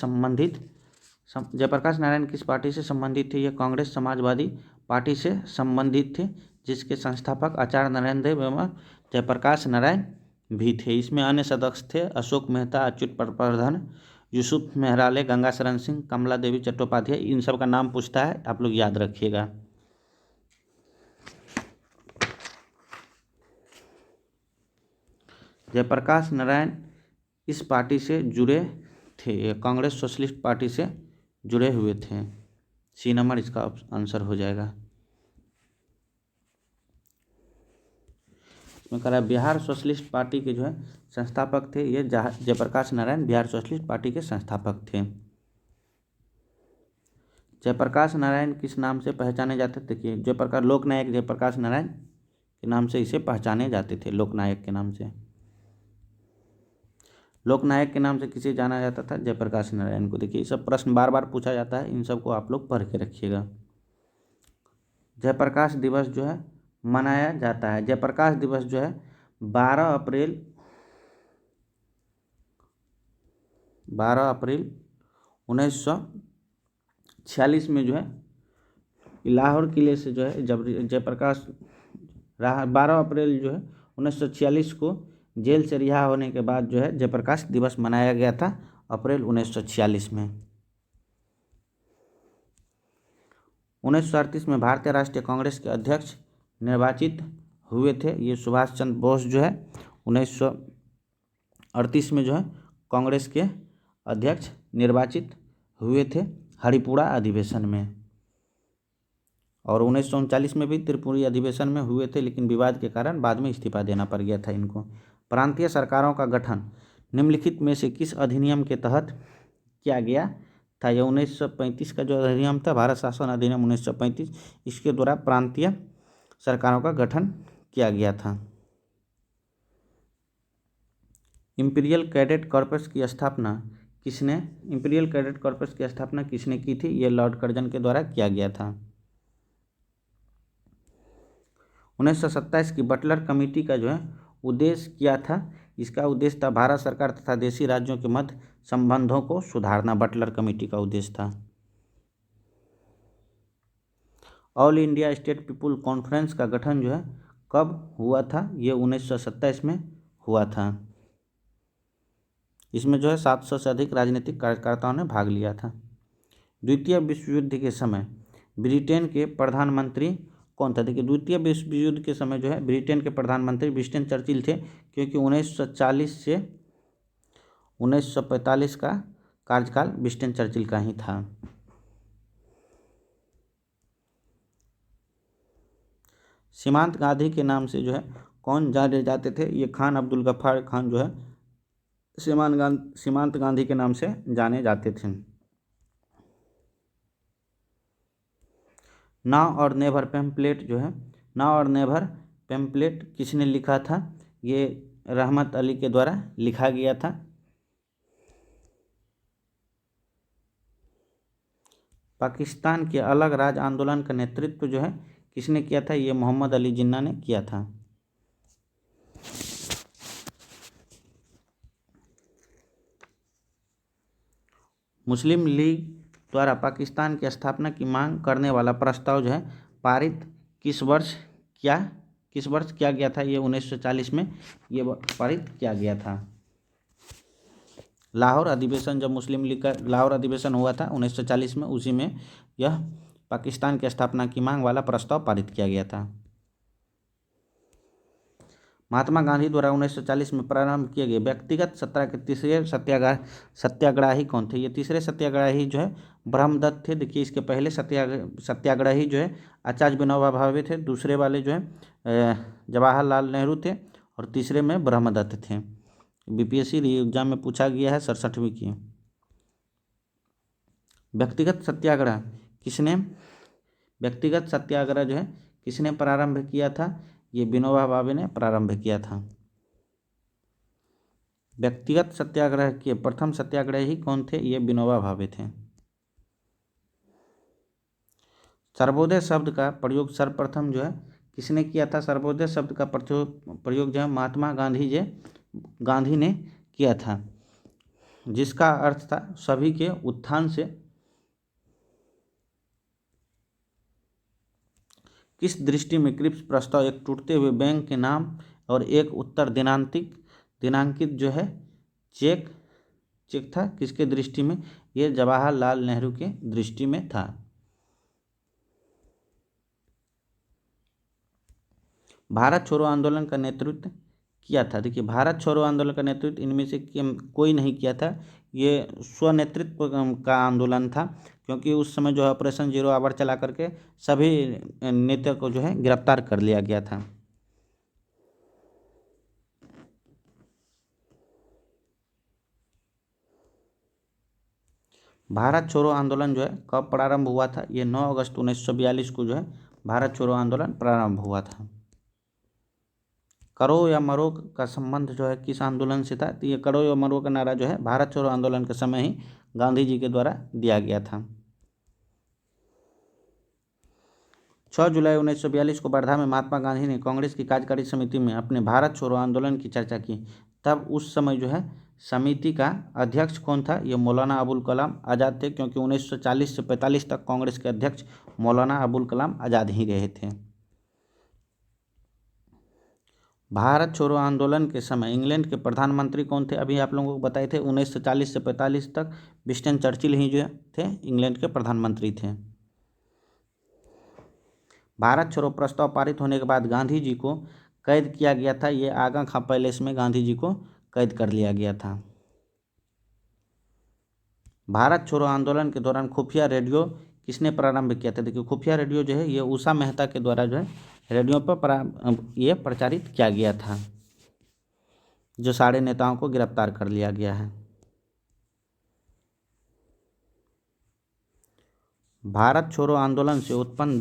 संबंधित थे? ये कांग्रेस समाजवादी पार्टी से संबंधित थे, जिसके संस्थापक आचार्य नरेंद्र देव एवं जयप्रकाश नारायण भी थे। इसमें अन्य सदस्य थे अशोक मेहता, अच्युत प्रवर्धन, यूसुफ मेहराले, गंगा शरण सिंह, कमला देवी चट्टोपाध्याय। इन सब का नाम पूछता है, आप लोग याद रखिएगा। जयप्रकाश नारायण इस पार्टी से जुड़े थे, कांग्रेस सोशलिस्ट पार्टी से जुड़े हुए थे। सी नंबर इसका आंसर हो जाएगा। इसमें कह रहा है बिहार सोशलिस्ट पार्टी के जो है संस्थापक थे, ये जयप्रकाश नारायण बिहार सोशलिस्ट पार्टी के संस्थापक थे। जयप्रकाश नारायण किस नाम से पहचाने जाते थे? देखिए, जयप्रकाश लोकनायक जयप्रकाश नारायण के नाम से इसे पहचाने जाते थे, लोकनायक के नाम से। लोकनायक के नाम से किसे जाना जाता था? जयप्रकाश नारायण को। देखिए, सब प्रश्न बार बार पूछा जाता है, इन सब को आप लोग पढ़ के रखिएगा। जयप्रकाश दिवस जो है मनाया जाता है, जयप्रकाश दिवस जो है 12 अप्रैल 1946 में जो है लाहौर किले से जो है जब जयप्रकाश 12 अप्रैल जो है 1946 को जेल से रिहा होने के बाद जो है जयप्रकाश दिवस मनाया गया था अप्रैल 1946 में। 1938 में भारतीय राष्ट्रीय कांग्रेस के अध्यक्ष निर्वाचित हुए थे, ये सुभाष चंद्र बोस जो है 1938 में जो है कांग्रेस के अध्यक्ष निर्वाचित हुए थे हरिपुरा अधिवेशन में। और 1939 में भी त्रिपुरी अधिवेशन में हुए थे, लेकिन विवाद के कारण बाद में इस्तीफा देना पड़ गया था इनको। प्रांतीय सरकारों का गठन निम्नलिखित में से किस अधिनियम के तहत किया गया था? यह 1935 का जो अधिनियम था, भारत शासन अधिनियम 1935, इसके द्वारा प्रांतीय सरकारों का गठन किया गया था। इंपीरियल कैडेट कॉर्पस की स्थापना किसने की थी? ये लॉर्ड कर्जन के द्वारा किया गया था। 1927 की बटलर कमेटी का जो है उद्देश्य क्या था? इसका उद्देश्य था भारत सरकार तथा देशी राज्यों के मध्य संबंधों को सुधारना, बटलर कमेटी का उद्देश्य था। All India state people conference का गठन जो है कब हुआ था? ये 1927 में हुआ था। इसमें जो है 700 से अधिक राजनीतिक कार्यकर्ताओं ने भाग लिया था। द्वितीय विश्व युद्ध के समय ब्रिटेन के प्रधानमंत्री कौन था? देखिए, द्वितीय विश्व युद्ध के समय जो है ब्रिटेन के प्रधानमंत्री विंस्टन चर्चिल थे, क्योंकि 1940 से 1945 का कार्यकाल विंस्टन चर्चिल का ही था। सीमांत गांधी के नाम से जो है कौन जाने जाते थे? ये खान अब्दुल गफ्फार खान जो है सीमांत गांधी के नाम से जाने जाते थे। नाउ और नेवर पैम्पलेट जो है, नाउ और नेवर पैम्पलेट किसने लिखा था? ये रहमत अली के द्वारा लिखा गया था। पाकिस्तान के अलग राज्य आंदोलन का नेतृत्व जो है किसने किया था? ये मोहम्मद अली जिन्ना ने किया था। मुस्लिम लीग द्वारा पाकिस्तान की स्थापना की मांग करने वाला प्रस्ताव जो है पारित किस वर्ष किया गया था? ये 1940 में ये पारित किया गया था। लाहौर अधिवेशन, जब मुस्लिम लीग का लाहौर अधिवेशन हुआ था 1940 में, उसी में यह पाकिस्तान की स्थापना की मांग वाला प्रस्ताव पारित किया गया था। महात्मा गांधी द्वारा 1940 में प्रारंभ किए गए व्यक्तिगत सत्ता के तीसरे सत्याग्रही कौन थे? ये तीसरे सत्याग्रही जो है ब्रह्मदत्त थे। देखिए, इसके पहले सत्याग्रही जो है आचार्य विनोबा भावे थे, दूसरे वाले जो है जवाहरलाल नेहरू थे, और तीसरे में ब्रह्मदत्त थे। बीपीएससी एग्जाम में पूछा गया है 67वीं की। व्यक्तिगत सत्याग्रह जो है किसने प्रारंभ किया था? ये विनोबा भावे ने प्रारंभ किया था। व्यक्तिगत सत्याग्रह के प्रथम सत्याग्रही कौन थे? ये विनोबा भावे थे। सर्वोदय शब्द का प्रयोग सर्वप्रथम जो है किसने किया था? सर्वोदय शब्द का प्रयोग जो है महात्मा गांधी ने किया था, जिसका अर्थ था सभी के उत्थान से। किस दृष्टि में क्रिप्स प्रस्ताव एक टूटते हुए बैंक के नाम और एक उत्तर दिनांकित जो है चेक था? किसके दृष्टि में? ये जवाहरलाल नेहरू के दृष्टि में था। भारत छोड़ो आंदोलन का नेतृत्व किया था? देखिए, भारत छोड़ो आंदोलन का नेतृत्व इनमें से कोई नहीं किया था। ये स्वनेतृत्व का आंदोलन था, क्योंकि उस समय जो है ऑपरेशन जीरो आवर चला करके सभी नेता को जो है गिरफ्तार कर लिया गया था। भारत छोड़ो आंदोलन जो है कब प्रारंभ हुआ था? ये 9 अगस्त 1942 को जो है भारत छोड़ो आंदोलन प्रारंभ हुआ था। करो या मरो का संबंध जो है किस आंदोलन से था? तो ये करो या मरो का नारा जो है भारत छोड़ो आंदोलन के समय ही गांधी जी के द्वारा दिया गया था। 6 जुलाई 1942 को वर्धा में महात्मा गांधी ने कांग्रेस की कार्यकारी समिति में अपने भारत छोड़ो आंदोलन की चर्चा की। तब उस समय जो है समिति का अध्यक्ष कौन था? ये मौलाना अबुल कलाम आज़ाद थे, क्योंकि 1940 से 45 तक कांग्रेस के अध्यक्ष मौलाना अबुल कलाम आज़ाद ही रहे थे। भारत छोड़ो आंदोलन के समय इंग्लैंड के प्रधानमंत्री कौन थे? अभी आप लोगों को बताए थे 1940 से 45 तक विंस्टन चर्चिल ही जो थे इंग्लैंड के प्रधानमंत्री थे। भारत छोड़ो प्रस्ताव पारित होने के बाद गांधी जी को कैद किया गया था। ये आगा खां पैलेस में गांधी जी को कैद कर लिया गया था। भारत छोड़ो आंदोलन के दौरान खुफिया रेडियो किसने प्रारंभ किया था? देखिए, खुफिया रेडियो जो है ये उषा मेहता के द्वारा जो है रेडियो पर ये प्रचारित किया गया था, जो सारे नेताओं को गिरफ्तार कर लिया गया है। भारत छोड़ो आंदोलन से उत्पन्न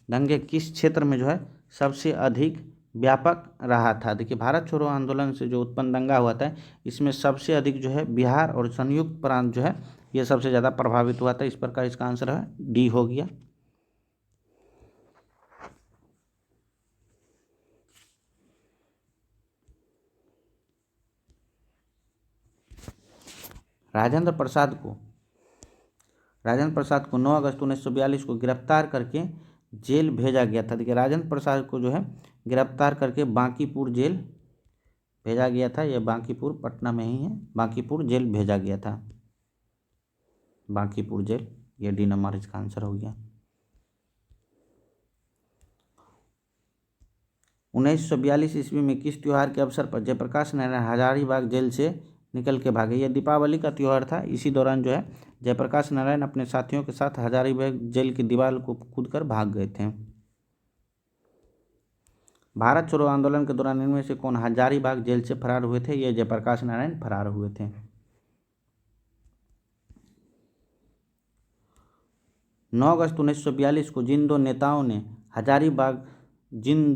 दंगे किस क्षेत्र में जो है सबसे अधिक व्यापक रहा था? देखिए, भारत छोड़ो आंदोलन से जो उत्पन्न दंगा हुआ था इसमें सबसे अधिक जो है बिहार और संयुक्त प्रांत जो है ये सबसे ज़्यादा प्रभावित हुआ था। इस प्रकार इसका आंसर है डी हो गया। राजेंद्र प्रसाद को 9 अगस्त 1942 को गिरफ्तार करके जेल भेजा गया था। देखिए, राजेंद्र प्रसाद को जो है गिरफ्तार करके बांकीपुर जेल भेजा गया था। यह बांकीपुर पटना में ही है। बांकीपुर जेल भेजा गया था। बांकीपुर जेल, ये डी नंबर इसका आंसर हो गया। 1942 ईस्वी में किस त्यौहार के अवसर पर जयप्रकाश नारायण हजारीबाग जेल से निकल के भागे? यह दीपावली का त्यौहार था। इसी दौरान जो है जयप्रकाश नारायण अपने साथियों के साथ हजारीबाग जेल की दीवार को कूदकर भाग गए थे। भारत छोड़ो आंदोलन के दौरान इनमें से कौन हजारीबाग जेल से फरार हुए थे? ये जयप्रकाश नारायण फरार हुए थे। 9 अगस्त 1942 को जिन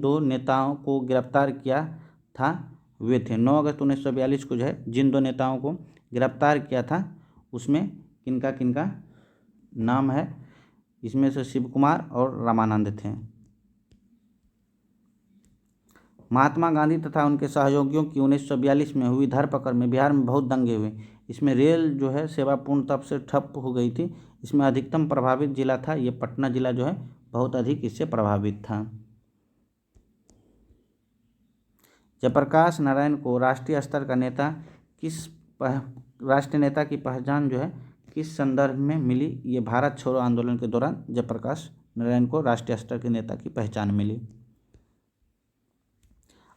दो नेताओं को गिरफ्तार किया था वे थे। 9 अगस्त 1942 को जो है जिन दो नेताओं को गिरफ्तार किया था उसमें किनका नाम है? इसमें से शिव कुमार और रामानंद थे। महात्मा गांधी तथा उनके सहयोगियों की 1942 में हुई धरपकड़ में बिहार में बहुत दंगे हुए। इसमें रेल जो है सेवा पूर्ण तब से ठप हो गई थी। इसमें अधिकतम प्रभावित जिला था ये पटना जिला जो है बहुत अधिक इससे प्रभावित था। जयप्रकाश नारायण को राष्ट्रीय स्तर का नेता राष्ट्रीय नेता की पहचान जो है किस संदर्भ में मिली? ये भारत छोड़ो आंदोलन के दौरान जयप्रकाश नारायण को राष्ट्रीय स्तर के नेता की पहचान मिली।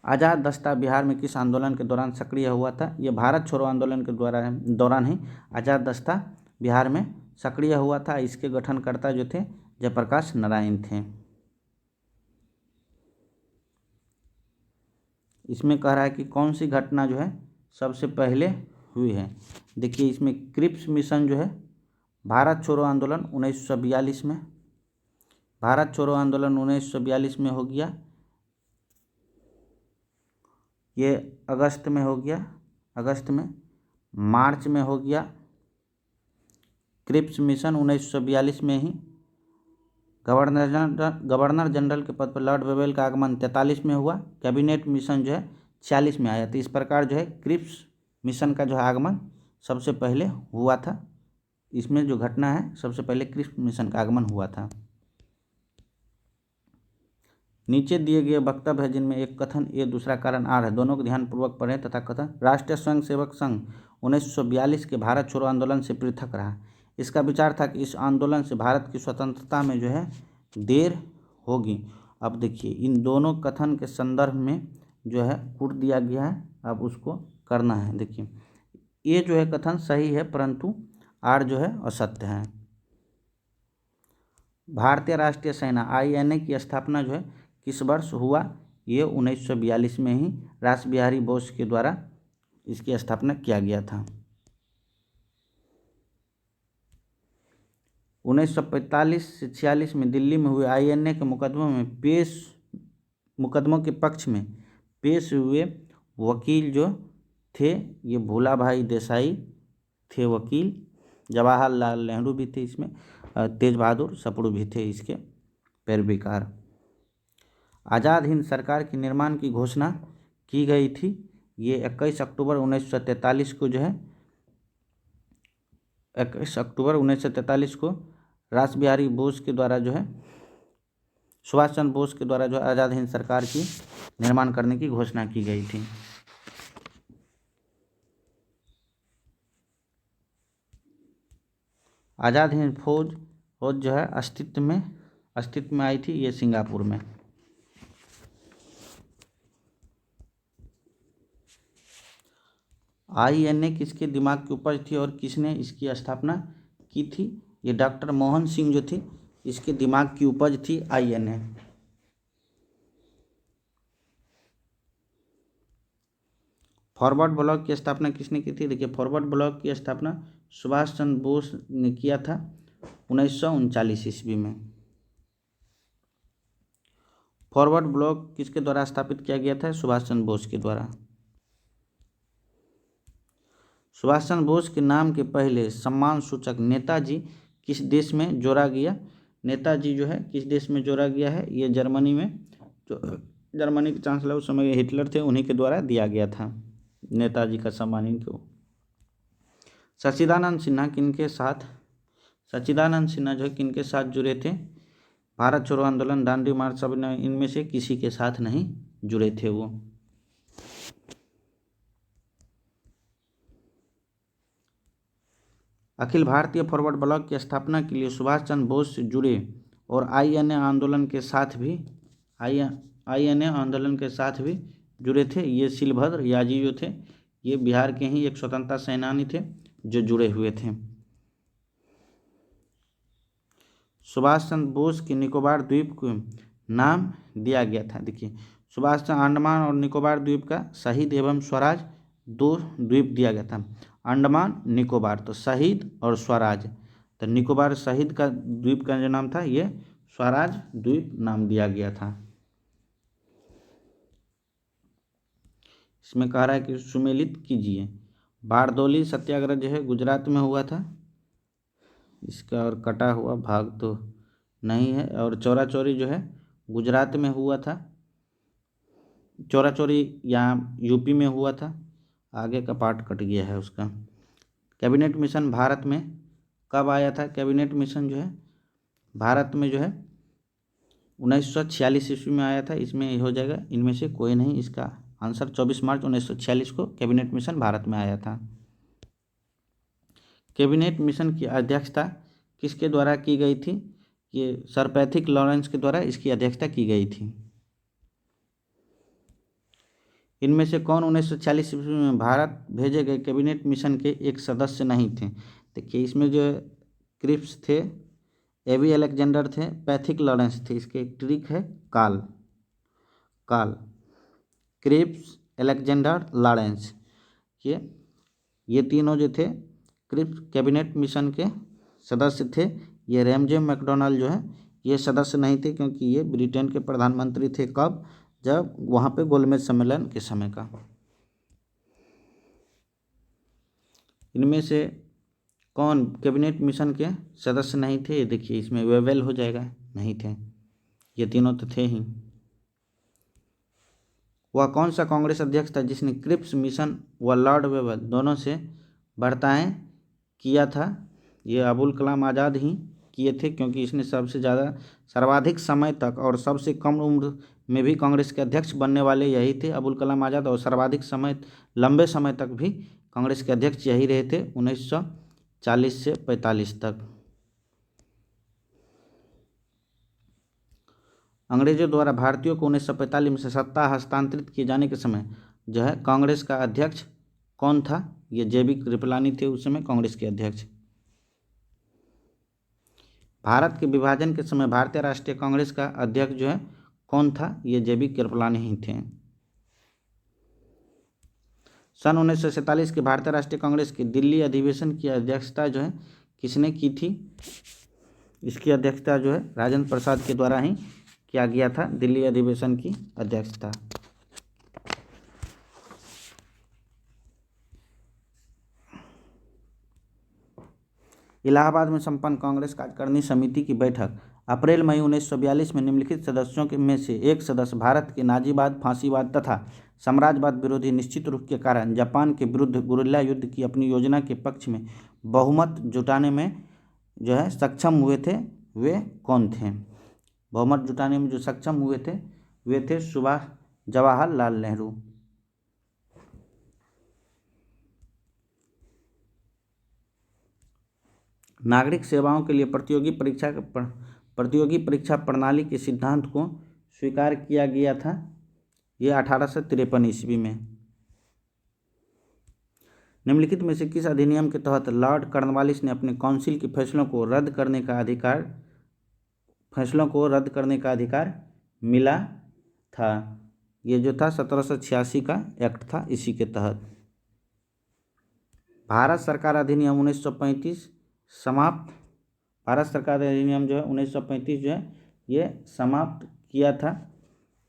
आज़ाद दस्ता बिहार में किस आंदोलन के दौरान सक्रिय हुआ था? ये भारत छोड़ो आंदोलन के दौरान ही आज़ाद दस्ता बिहार में सक्रिय हुआ था। इसके गठनकर्ता जो थे जयप्रकाश नारायण थे। इसमें कह रहा है कि कौन सी घटना जो है सबसे पहले हुई है। देखिए इसमें क्रिप्स मिशन जो है भारत छोड़ो आंदोलन 1942 में, भारत छोड़ो आंदोलन 1942 में हो गया, ये अगस्त में हो गया, अगस्त में। मार्च में हो गया क्रिप्स मिशन 1942 में ही। गवर्नर जनरल के पद पर लॉर्ड वेवेल का आगमन 43 में हुआ। कैबिनेट मिशन जो है 46 में आया। तो इस प्रकार जो है क्रिप्स मिशन का जो है आगमन सबसे पहले हुआ था। इसमें जो घटना है सबसे पहले क्रिप्स मिशन का आगमन हुआ था। नीचे दिए गए वक्तव्य है जिनमें एक कथन ए दूसरा कारण आर है, दोनों को ध्यानपूर्वक पढ़ें तथा कथन राष्ट्रीय स्वयंसेवक संघ 1942 के भारत छोड़ो आंदोलन से पृथक रहा। इसका विचार था कि इस आंदोलन से भारत की स्वतंत्रता में जो है देर होगी। अब देखिए इन दोनों कथन के संदर्भ में जो है कूट दिया गया है, अब उसको करना है। देखिए ये जो है कथन सही है परंतु आर जो है असत्य है। भारतीय राष्ट्रीय सेना INA की स्थापना जो है किस वर्ष हुआ? ये 1942 में ही रास बिहारी बोस के द्वारा इसकी स्थापना किया गया था। 1945 से 46 में दिल्ली में हुए INA के मुकदमों के पक्ष में पेश हुए वकील जो थे ये भोला भाई देसाई थे वकील। जवाहरलाल नेहरू भी थे इसमें, तेज बहादुर सप्रू भी थे इसके पैरवीकार। आज़ाद हिंद सरकार के निर्माण की घोषणा की गई थी। ये 21 अक्टूबर 1943 को जो है 21 अक्टूबर 1943 को रास बिहारी बोस के द्वारा जो है सुभाष चंद्र बोस के द्वारा जो आज़ाद हिंद सरकार की निर्माण करने की घोषणा की गई थी। आज़ाद हिंद फौज जो है अस्तित्व में आई थी ये सिंगापुर में। INA किसके दिमाग की उपज थी और किसने इसकी स्थापना की थी? ये डॉक्टर मोहन सिंह जो थे इसके दिमाग की उपज थी INA। फॉरवर्ड ब्लॉक की स्थापना किसने की थी? देखिए फॉरवर्ड ब्लॉक की स्थापना सुभाष चंद्र बोस ने किया था 1939 ईस्वी में। फॉरवर्ड ब्लॉक किसके द्वारा स्थापित किया गया था? सुभाष चंद्र बोस के द्वारा। सुभाष चंद्र बोस के नाम के पहले सम्मान सूचक नेताजी किस देश में जोड़ा गया? नेताजी जो है किस देश में जोड़ा गया है? ये जर्मनी में, जो जर्मनी के चांसलर उस समय हिटलर थे उन्हीं के द्वारा दिया गया था नेताजी का सम्मान इनको। सच्चिदानंद सिन्हा जो है किनके साथ जुड़े थे? भारत छोड़ो आंदोलन, दांडी मार्च, सब इनमें से किसी के साथ नहीं जुड़े थे वो। अखिल भारतीय फॉरवर्ड ब्लॉक की स्थापना के लिए सुभाष चंद्र बोस से जुड़े और INA आंदोलन के साथ भी जुड़े थे ये शिलभद्र याजी जो थे ये बिहार के ही एक स्वतंत्रता सेनानी थे जो जुड़े हुए थे। सुभाष चंद्र बोस के निकोबार द्वीप को नाम दिया गया था। देखिए सुभाष चंद्र अंडमान और निकोबार द्वीप का शहीद एवं स्वराज 2 द्वीप दिया गया था। अंडमान निकोबार तो शहीद और स्वराज, तो निकोबार शहीद का द्वीप का जो नाम था ये स्वराज द्वीप नाम दिया गया था। इसमें कह रहा है कि सुमेलित कीजिए। बारदौली सत्याग्रह जो है गुजरात में हुआ था इसका, और कटा हुआ भाग तो नहीं है। और चौरा चौरी जो है गुजरात में हुआ था, चौरा चौरी यहाँ यूपी में हुआ था, आगे का पार्ट कट गया है उसका। कैबिनेट मिशन भारत में कब आया था? कैबिनेट मिशन जो है भारत में जो है 1946 ईस्वी में आया था। इसमें ये हो जाएगा इनमें से कोई नहीं, इसका आंसर 24 मार्च 1946 को कैबिनेट मिशन भारत में आया था। कैबिनेट मिशन की अध्यक्षता किसके द्वारा की गई थी? ये सर पैथिक लॉरेंस के द्वारा इसकी अध्यक्षता की गई थी। इनमें से कौन 1946 ईस्वी में भारत भेजे गए कैबिनेट मिशन के एक सदस्य नहीं थे? देखिए इसमें जो क्रिप्स थे, एवी अलेक्जेंडर थे, पैथिक लॉरेंस थे। इसके एक ट्रिक है काल क्रिप्स, अलेक्जेंडर, लॉरेंस, ये तीनों जो थे क्रिप्स कैबिनेट मिशन के सदस्य थे। ये रैमजे मैकडोनाल्ड जो है ये सदस्य नहीं थे, क्योंकि ये ब्रिटेन के प्रधानमंत्री थे। कब? जब वहाँ पे गोलमेज सम्मेलन के समय का। इनमें से कौन कैबिनेट मिशन के सदस्य नहीं थे? देखिए इसमें वेवेल हो जाएगा, नहीं थे। ये तीनों तो थे ही। वह कौन सा कांग्रेस अध्यक्ष था जिसने क्रिप्स मिशन व लॉर्ड वेवेल दोनों से वार्ताएं किया था? ये अबुल कलाम आज़ाद ही किए थे, क्योंकि इसने सबसे ज़्यादा सर्वाधिक समय तक और सबसे कम उम्र में भी कांग्रेस के अध्यक्ष बनने वाले यही थे, अबुल कलाम आज़ाद। और सर्वाधिक समय, लंबे समय तक भी कांग्रेस के अध्यक्ष यही रहे थे, 1940 से 45 तक। अंग्रेजों द्वारा भारतीयों को 1945 में से सत्ता हस्तांतरित किए जाने के समय जो है कांग्रेस का अध्यक्ष कौन था? ये जेबी कृपलानी थे उस समय कांग्रेस के अध्यक्ष। भारत के विभाजन के समय भारतीय राष्ट्रीय कांग्रेस का अध्यक्ष जो है कौन था? ये जेबी कृपलानी ही थे। सन 1947 के भारतीय राष्ट्रीय कांग्रेस के दिल्ली अधिवेशन की अध्यक्षता जो है किसने की थी? इसकी अध्यक्षता जो है राजेंद्र प्रसाद के द्वारा ही किया गया था, दिल्ली अधिवेशन की अध्यक्षता। इलाहाबाद में संपन्न कांग्रेस कार्यकारिणी समिति की बैठक अप्रैल मई 1942 में निम्नलिखित सदस्यों में से एक सदस्य भारत के नाजीवाद, फांसीवाद तथा साम्राज्यवाद विरोधी निश्चित रुख के कारण जापान के विरुद्ध गुरिल्ला युद्ध की अपनी योजना के पक्ष में बहुमत जुटाने में जो है सक्षम हुए थे, वे कौन थे? बहुमत जुटाने में जो सक्षम हुए थे वे थे सुभाष जवाहरलाल नेहरू। नागरिक सेवाओं के लिए प्रतियोगी परीक्षा प्रणाली के सिद्धांत को स्वीकार किया गया था, ये 1853 ईस्वी में। निम्नलिखित में से किस अधिनियम के तहत लॉर्ड कॉर्नवालिस ने अपने काउंसिल के फैसलों को रद्द करने का अधिकार मिला था? ये जो था 1786 का एक्ट था, इसी के तहत। भारत सरकार अधिनियम 1935 समाप्त, भारत सरकार अधिनियम जो है 1935 जो है ये समाप्त किया था।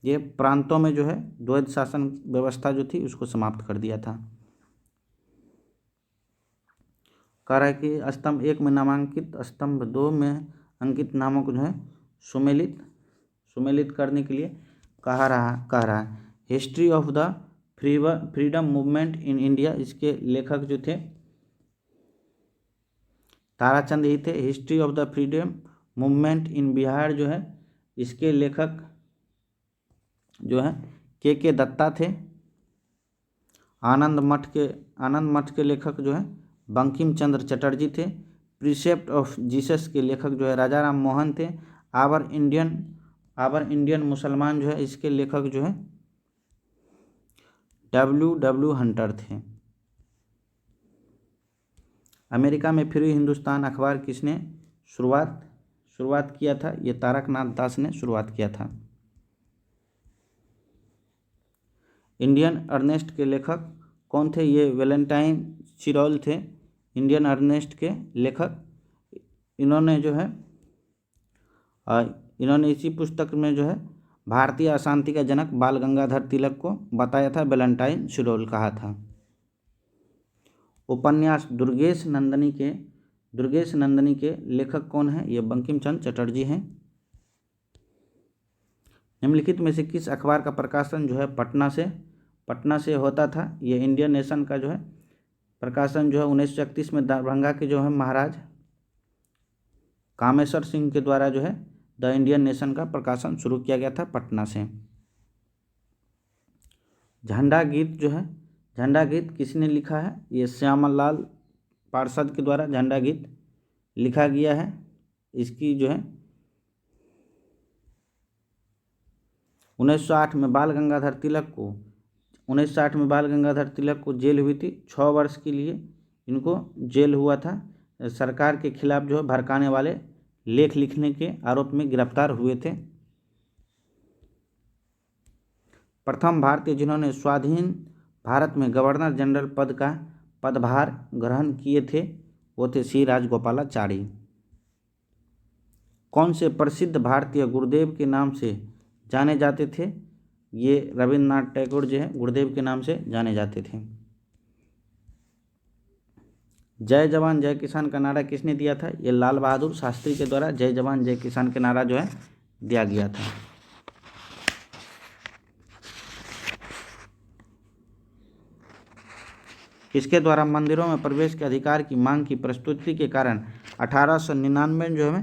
ये प्रांतों में जो है द्वैध शासन व्यवस्था जो थी उसको समाप्त कर दिया था। कह रहा है कि स्तंभ 1 में नामांकित स्तंभ 2 में अंकित नामों को जो है सुमेलित करने के लिए कह रहा है। History of the freedom movement in India, इसके लेखक जो थे ताराचंद ही थे। History of the freedom movement in Bihar जो है इसके लेखक जो है के दत्ता थे। आनंद मठ के लेखक जो है बंकिम चंद्र चटर्जी थे। प्रीसेप्ट ऑफ जीसस के लेखक जो है राजा राम मोहन थे। आवर इंडियन मुसलमान जो है इसके लेखक जो है W हंटर थे। अमेरिका में फ्री हिंदुस्तान अखबार किसने शुरुआत किया था? ये तारकनाथ दास ने शुरुआत किया था। इंडियन अर्नेस्ट के लेखक कौन थे? ये वैलेंटाइन चिरोल थे, इंडियन अर्नेस्ट के लेखक। इन्होंने इसी पुस्तक में जो है भारतीय अशांति का जनक बाल गंगाधर तिलक को बताया था, वैलेंटाइन चिरोल कहा था। उपन्यास दुर्गेश नंदिनी के लेखक कौन है? ये बंकिम चंद्र चटर्जी हैं। निम्नलिखित में से किस अखबार का प्रकाशन जो है पटना से होता था? ये इंडियन नेशन का जो है प्रकाशन जो है 1931 में दरभंगा के जो है महाराज कामेश्वर सिंह के द्वारा जो है द इंडियन नेशन का प्रकाशन शुरू किया गया था पटना से। झंडा गीत जो है, झंडा गीत किसने लिखा है? ये श्यामलाल पार्षद के द्वारा झंडा गीत लिखा गया है। इसकी जो है 1908 में बाल गंगाधर तिलक को 1960 में बाल गंगाधर तिलक को जेल हुई थी। 6 वर्ष के लिए इनको जेल हुआ था। सरकार के खिलाफ जो है भड़काने वाले लेख लिखने के आरोप में गिरफ्तार हुए थे। प्रथम भारतीय जिन्होंने स्वाधीन भारत में गवर्नर जनरल पद का पदभार ग्रहण किए थे वो थे श्री राजगोपालाचारी। कौन से प्रसिद्ध भारतीय गुरुदेव के नाम से जाने जाते थे? ये रविन्द्रनाथ टैगोर जो है गुरुदेव के नाम से जाने जाते थे। जय जवान जय किसान का नारा किसने दिया था? ये लाल बहादुर शास्त्री के द्वारा जय जवान जय किसान का नारा जो है दिया गया था। किसके द्वारा मंदिरों में प्रवेश के अधिकार की मांग की प्रस्तुति के कारण 1899 जो है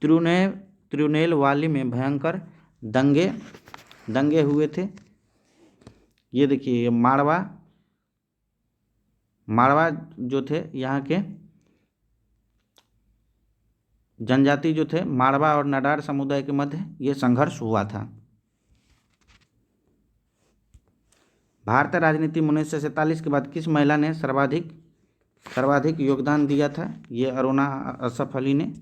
तिरुनेलवाली में भयंकर दंगे हुए थे। ये देखिए मारवा जो थे यहाँ के जनजाति जो थे मारवा और नाडार समुदाय के मध्य ये संघर्ष हुआ था। भारतीय राजनीति में 1947 के बाद किस महिला ने सर्वाधिक योगदान दिया था? ये अरुणा असफ अली ने।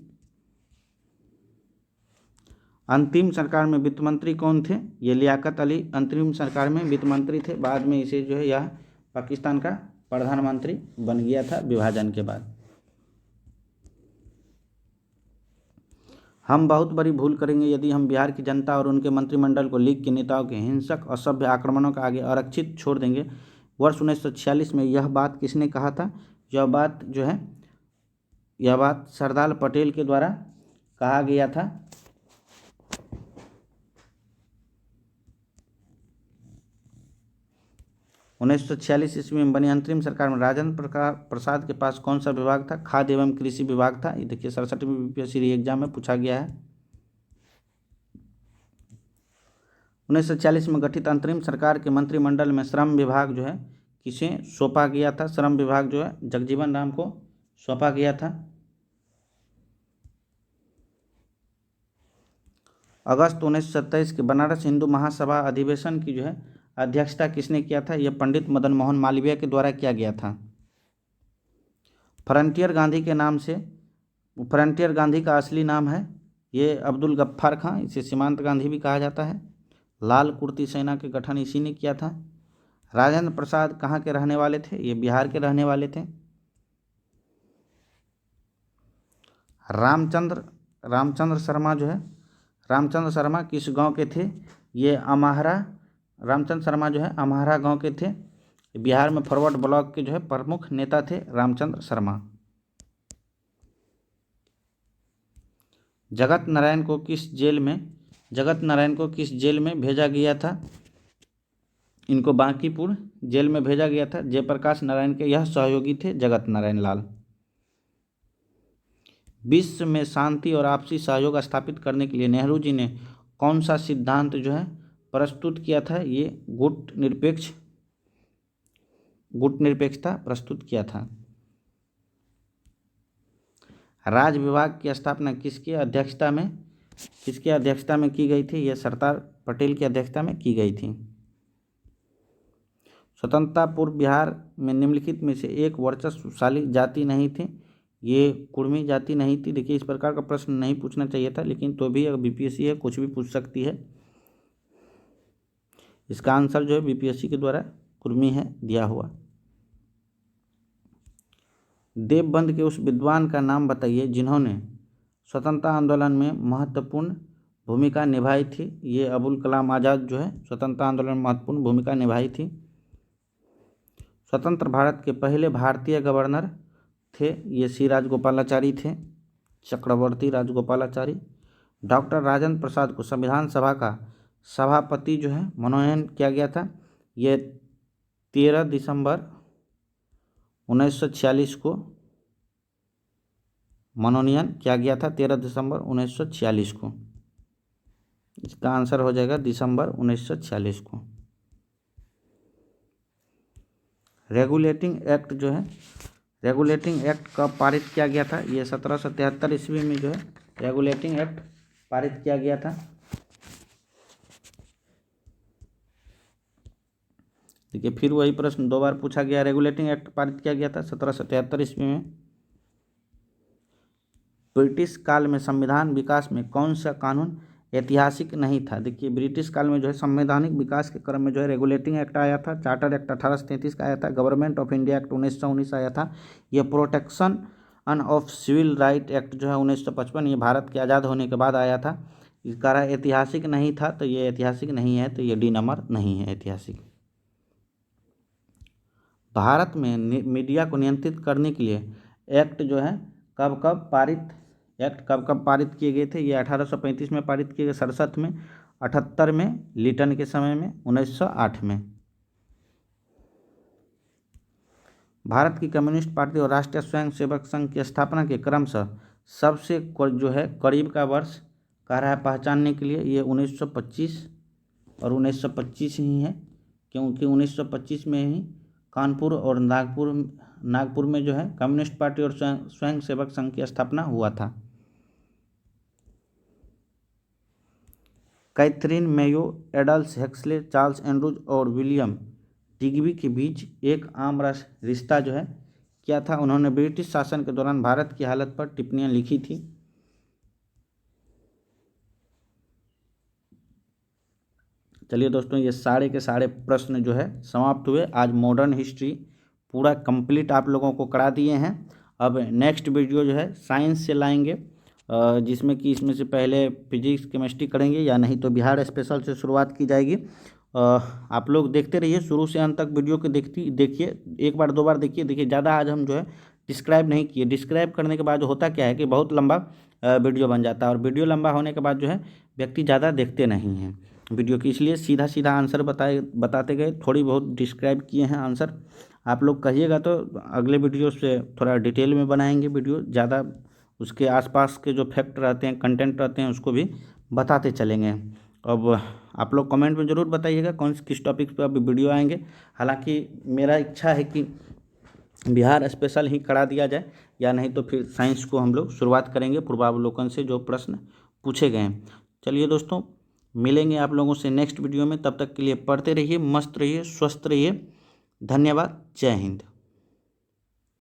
अंतिम सरकार में वित्त मंत्री कौन थे? ये लियाकत अली अंतरिम सरकार में वित्त मंत्री थे। बाद में इसे जो है यह पाकिस्तान का प्रधानमंत्री बन गया था विभाजन के बाद। हम बहुत बड़ी भूल करेंगे यदि हम बिहार की जनता और उनके मंत्रिमंडल को लीग के नेताओं के हिंसक असभ्य आक्रमणों के आगे आरक्षित छोड़ देंगे। वर्ष 1946 में यह बात किसने कहा था? यह बात सरदार पटेल के द्वारा कहा गया था। 1946 ईस्वी में बनी अंतरिम सरकार में राजेंद्र प्रसाद के पास कौन सा विभाग था? खाद्य एवं कृषि विभाग था। ये देखिए 67वीं बीपीएससी एग्जाम में पूछा गया है। 1940 में गठित अंतरिम सरकार के मंत्रिमंडल में श्रम विभाग जो है किसे सौंपा गया था? श्रम विभाग जो है जगजीवन राम को सौंपा गया था। अगस्त 1927 के बनारस हिंदू महासभा अधिवेशन की जो है अध्यक्षता किसने किया था? यह पंडित मदन मोहन मालवीय के द्वारा किया गया था। फ्रंटियर गांधी के नाम से फ्रंटियर गांधी का असली नाम है ये अब्दुल गफ्फार खां, इसे सीमांत गांधी भी कहा जाता है। लाल कुर्ती सेना के गठन इसी ने किया था। राजेंद्र प्रसाद कहाँ के रहने वाले थे? ये बिहार के रहने वाले थे। रामचंद्र शर्मा जो है रामचंद्र शर्मा किस गांव के थे? ये रामचंद्र शर्मा जो है अम्हारा गांव के थे। बिहार में फॉरवर्ड ब्लॉक के जो है प्रमुख नेता थे रामचंद्र शर्मा। जगत नारायण को किस जेल में भेजा गया था? इनको बांकीपुर जेल में भेजा गया था। जयप्रकाश नारायण के यह सहयोगी थे जगत नारायण लाल। विश्व में शांति और आपसी सहयोग स्थापित करने के लिए नेहरू जी ने कौन सा सिद्धांत जो है प्रस्तुत किया था? ये गुट निरपेक्षता प्रस्तुत किया था। राज विभाग की स्थापना किसके अध्यक्षता में की गई थी? यह सरदार पटेल की अध्यक्षता में की गई थी। स्वतंत्रता पूर्व बिहार में निम्नलिखित में से एक वर्चस्वशाली जाति नहीं थी। ये कुर्मी जाति नहीं थी। देखिए इस प्रकार का प्रश्न नहीं पूछना चाहिए था, लेकिन तो भी अगर बीपीएससी है कुछ भी पूछ सकती है। इसका आंसर जो है बीपीएससी के द्वारा कुर्मी है दिया हुआ। देवबंद के उस विद्वान का नाम बताइए जिन्होंने स्वतंत्रता आंदोलन में महत्वपूर्ण भूमिका निभाई थी। ये अबुल कलाम आज़ाद जो है स्वतंत्रता आंदोलन में महत्वपूर्ण भूमिका निभाई थी। स्वतंत्र भारत के पहले भारतीय गवर्नर थे ये श्री राजगोपालाचारी थे, चक्रवर्ती राजगोपालाचारी। डॉक्टर राजेंद्र प्रसाद को संविधान सभा का सभापति जो है मनोनयन किया गया था। ये 13 दिसंबर 1946 को मनोनयन किया गया था, 13 दिसंबर 1946 को। इसका आंसर हो जाएगा दिसंबर 1946 को। रेगुलेटिंग एक्ट जो है, रेगुलेटिंग एक्ट कब पारित किया गया था? ये 1773 ईस्वी में जो है रेगुलेटिंग एक्ट पारित किया गया था। देखिए फिर वही प्रश्न 2 बार पूछा गया। रेगुलेटिंग एक्ट पारित किया गया था 1773 ईस्वी में। ब्रिटिश काल में संविधान विकास में कौन सा कानून ऐतिहासिक नहीं था? देखिए ब्रिटिश काल में जो है संवैधानिक विकास के क्रम में जो है रेगुलेटिंग एक्ट आया था, चार्टर एक्ट 1833 का आया था, गवर्नमेंट ऑफ इंडिया एक्ट 1919 आया था, ये protection of civil right act जो है 1955 ये भारत के आज़ाद होने के बाद आया था। इसका ऐतिहासिक नहीं था, तो ये ऐतिहासिक नहीं है, तो ये डी नंबर नहीं है ऐतिहासिक। भारत में मीडिया को नियंत्रित करने के लिए एक्ट जो है कब कब पारित किए गए थे? ये 1835 में पारित किए गए, 67 में, 78 में, लिटन के समय में, 1908 में। भारत की कम्युनिस्ट पार्टी और राष्ट्रीय स्वयंसेवक संघ की स्थापना के क्रमशः सबसे जो है करीब का वर्ष कह रहा है पहचानने के लिए, ये 1925 और 1925 ही है, क्योंकि 1925 में ही कानपुर और नागपुर में जो है कम्युनिस्ट पार्टी और स्वयंसेवक संघ की स्थापना हुआ था। कैथरीन मेयो, एडल्स हेक्सले, चार्ल्स एंड्रूज और विलियम डिग्बी के बीच एक आम रिश्ता जो है क्या था? उन्होंने ब्रिटिश शासन के दौरान भारत की हालत पर टिप्पणियां लिखी थी। चलिए दोस्तों, ये सारे के सारे प्रश्न जो है समाप्त हुए। आज मॉडर्न हिस्ट्री पूरा कंप्लीट आप लोगों को करा दिए हैं। अब नेक्स्ट वीडियो जो है साइंस से लाएंगे, जिसमें कि इसमें से पहले फिजिक्स केमिस्ट्री करेंगे, या नहीं तो बिहार स्पेशल से शुरुआत की जाएगी। आप लोग देखते रहिए शुरू से अंत तक वीडियो को देखिए, एक बार 2 बार देखिए। ज़्यादा आज हम जो है डिस्क्राइब नहीं किए। डिस्क्राइब करने के बाद जो होता क्या है कि बहुत लंबा वीडियो बन जाता है, और वीडियो लंबा होने के बाद जो है व्यक्ति ज़्यादा देखते नहीं हैं वीडियो की, इसलिए सीधा सीधा आंसर बताते गए, थोड़ी बहुत डिस्क्राइब किए हैं आंसर। आप लोग कहिएगा तो अगले वीडियो से थोड़ा डिटेल में बनाएंगे वीडियो, ज़्यादा उसके आसपास के जो फैक्ट रहते हैं, कंटेंट रहते हैं, उसको भी बताते चलेंगे। अब आप लोग कमेंट में ज़रूर बताइएगा किस टॉपिक पर अभी वीडियो आएंगे। हालांकि मेरा इच्छा है कि बिहार स्पेशल ही करा दिया जाए, या नहीं तो फिर साइंस को हम लोग शुरुआत करेंगे पूर्वावलोकन से जो प्रश्न पूछे गए हैं। चलिए दोस्तों, मिलेंगे आप लोगों से नेक्स्ट वीडियो में। तब तक के लिए पढ़ते रहिए, मस्त रहिए, स्वस्थ रहिए। धन्यवाद। जय हिंद।